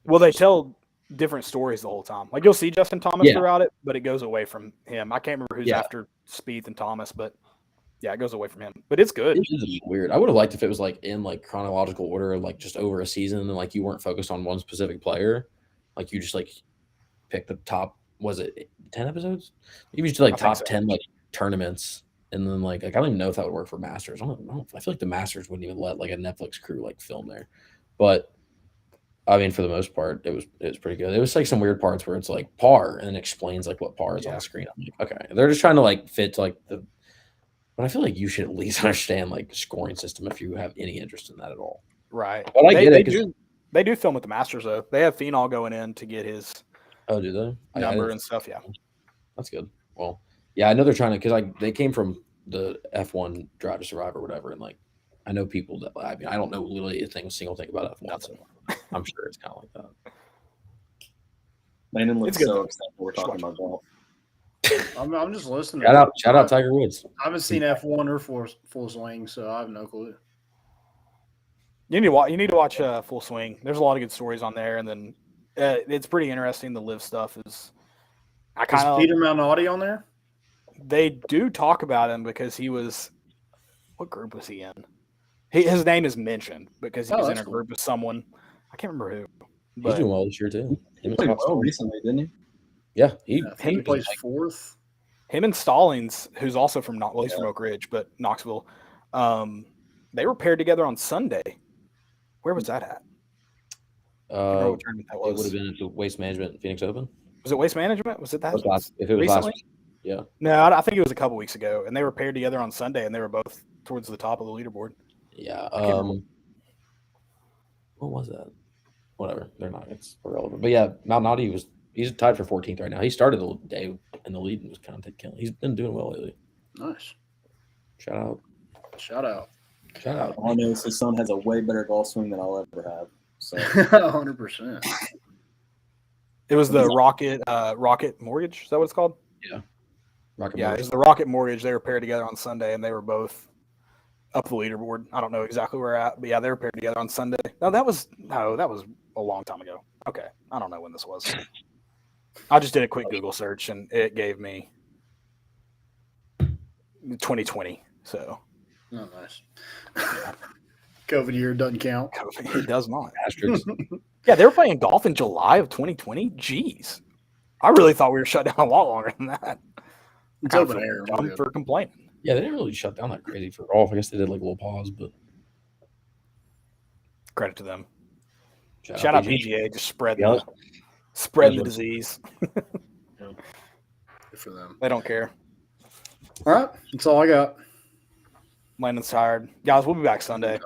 well, they tell different stories the whole time. Like you'll see Justin Thomas Yeah. throughout it, but it goes away from him. I can't remember who's Yeah. after Spieth and Thomas, but yeah, it goes away from him. But it's good. it is weird. I would have liked if it was like in like chronological order, like just over a season, and like you weren't focused on one specific player. Like you just like pick the top. Was it 10 episodes? You just do like I think top so. 10 like tournaments And then like I don't even know if that would work for Masters. I feel like the Masters wouldn't even let like a Netflix crew like film there. But I mean, for the most part, it was pretty good. It was like some weird parts where it's like par and it explains like what par is on the screen. I'm like, okay, they're just trying to like fit to like the. But I feel like you should at least understand like the scoring system if you have any interest in that at all. Right. But I get it. They do film with the Masters though. They have Phenol going in to get his. Oh, do they? Number and stuff. Yeah, that's good. Well, yeah, I know they're trying to because they came from the F1 Drive to Survive or whatever, and like I know people that I mean I don't know literally a single thing about F1. So I'm sure it's kind of like that. Landon looks so upset we're talking about golf. I'm just listening. Shout out Tiger Woods. I haven't seen F1 or Full Swing, so I have no clue. You need to watch Full Swing. There's a lot of good stories on there, and then it's pretty interesting. The live stuff is. Is Peter Malnati on there? They do talk about him because he was. What group was he in? His name is mentioned because he was in a group with someone. I can't remember who. But he's doing well this year too. He played well recently, didn't he? Yeah, he plays fourth. Him and Stallings, who's also from he's from Oak Ridge, but Knoxville, they were paired together on Sunday. Where was that at? What tournament that was. It would have been at the Waste Management Phoenix Open. Was it Waste Management? Was it that? If it was recently? Last, yeah. No, I think it was a couple weeks ago, and they were paired together on Sunday, and they were both towards the top of the leaderboard. Yeah. What was that? Whatever. They're not. It's irrelevant. But yeah, Malnati he's tied for 14th right now. He started the day in the lead and was kind of killing. He's been doing well lately. Nice. Shout out. All I know is his son has a way better golf swing than I'll ever have. So 100%. It was the Rocket Mortgage. Is that what it's called? Yeah. Mortgage. It was the Rocket Mortgage. They were paired together on Sunday, and they were both up the leaderboard. I don't know exactly where at, but yeah, they were paired together on Sunday. No, that was a long time ago. Okay, I don't know when this was. I just did a quick Google search, and it gave me 2020. So, oh, nice. COVID year doesn't count. It does not. Yeah, they were playing golf in July of 2020. Jeez, I really thought we were shut down a lot longer than that. It's open air. I'm for complaining. Yeah, they didn't really shut down that crazy for golf. I guess they did like a little pause, but credit to them. Shout out PGA, just spread the disease. Good for them. They don't care. All right, that's all I got. Landon's tired. Guys, we'll be back Sunday.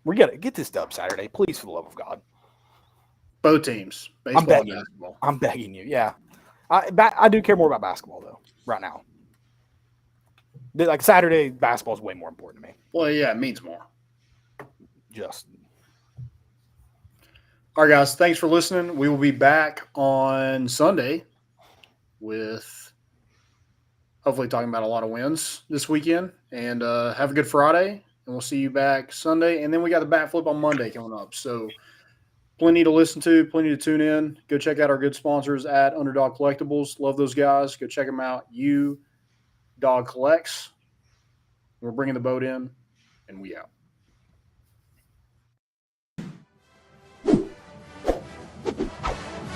We got to get this dub Saturday, please, for the love of God. Both teams. Baseball and basketball. I'm begging you. Yeah. I do care more about basketball, though, right now. Like Saturday, basketball is way more important to me. Well, yeah, it means more. Just. All right, guys. Thanks for listening. We will be back on Sunday with hopefully talking about a lot of wins this weekend. And have a good Friday. And we'll see you back Sunday. And then we got the bat flip on Monday coming up. So plenty to listen to, plenty to tune in. Go check out our good sponsors at Underdog Collectibles. Love those guys. Go check them out. Dog Collects. We're bringing the boat in, and we out.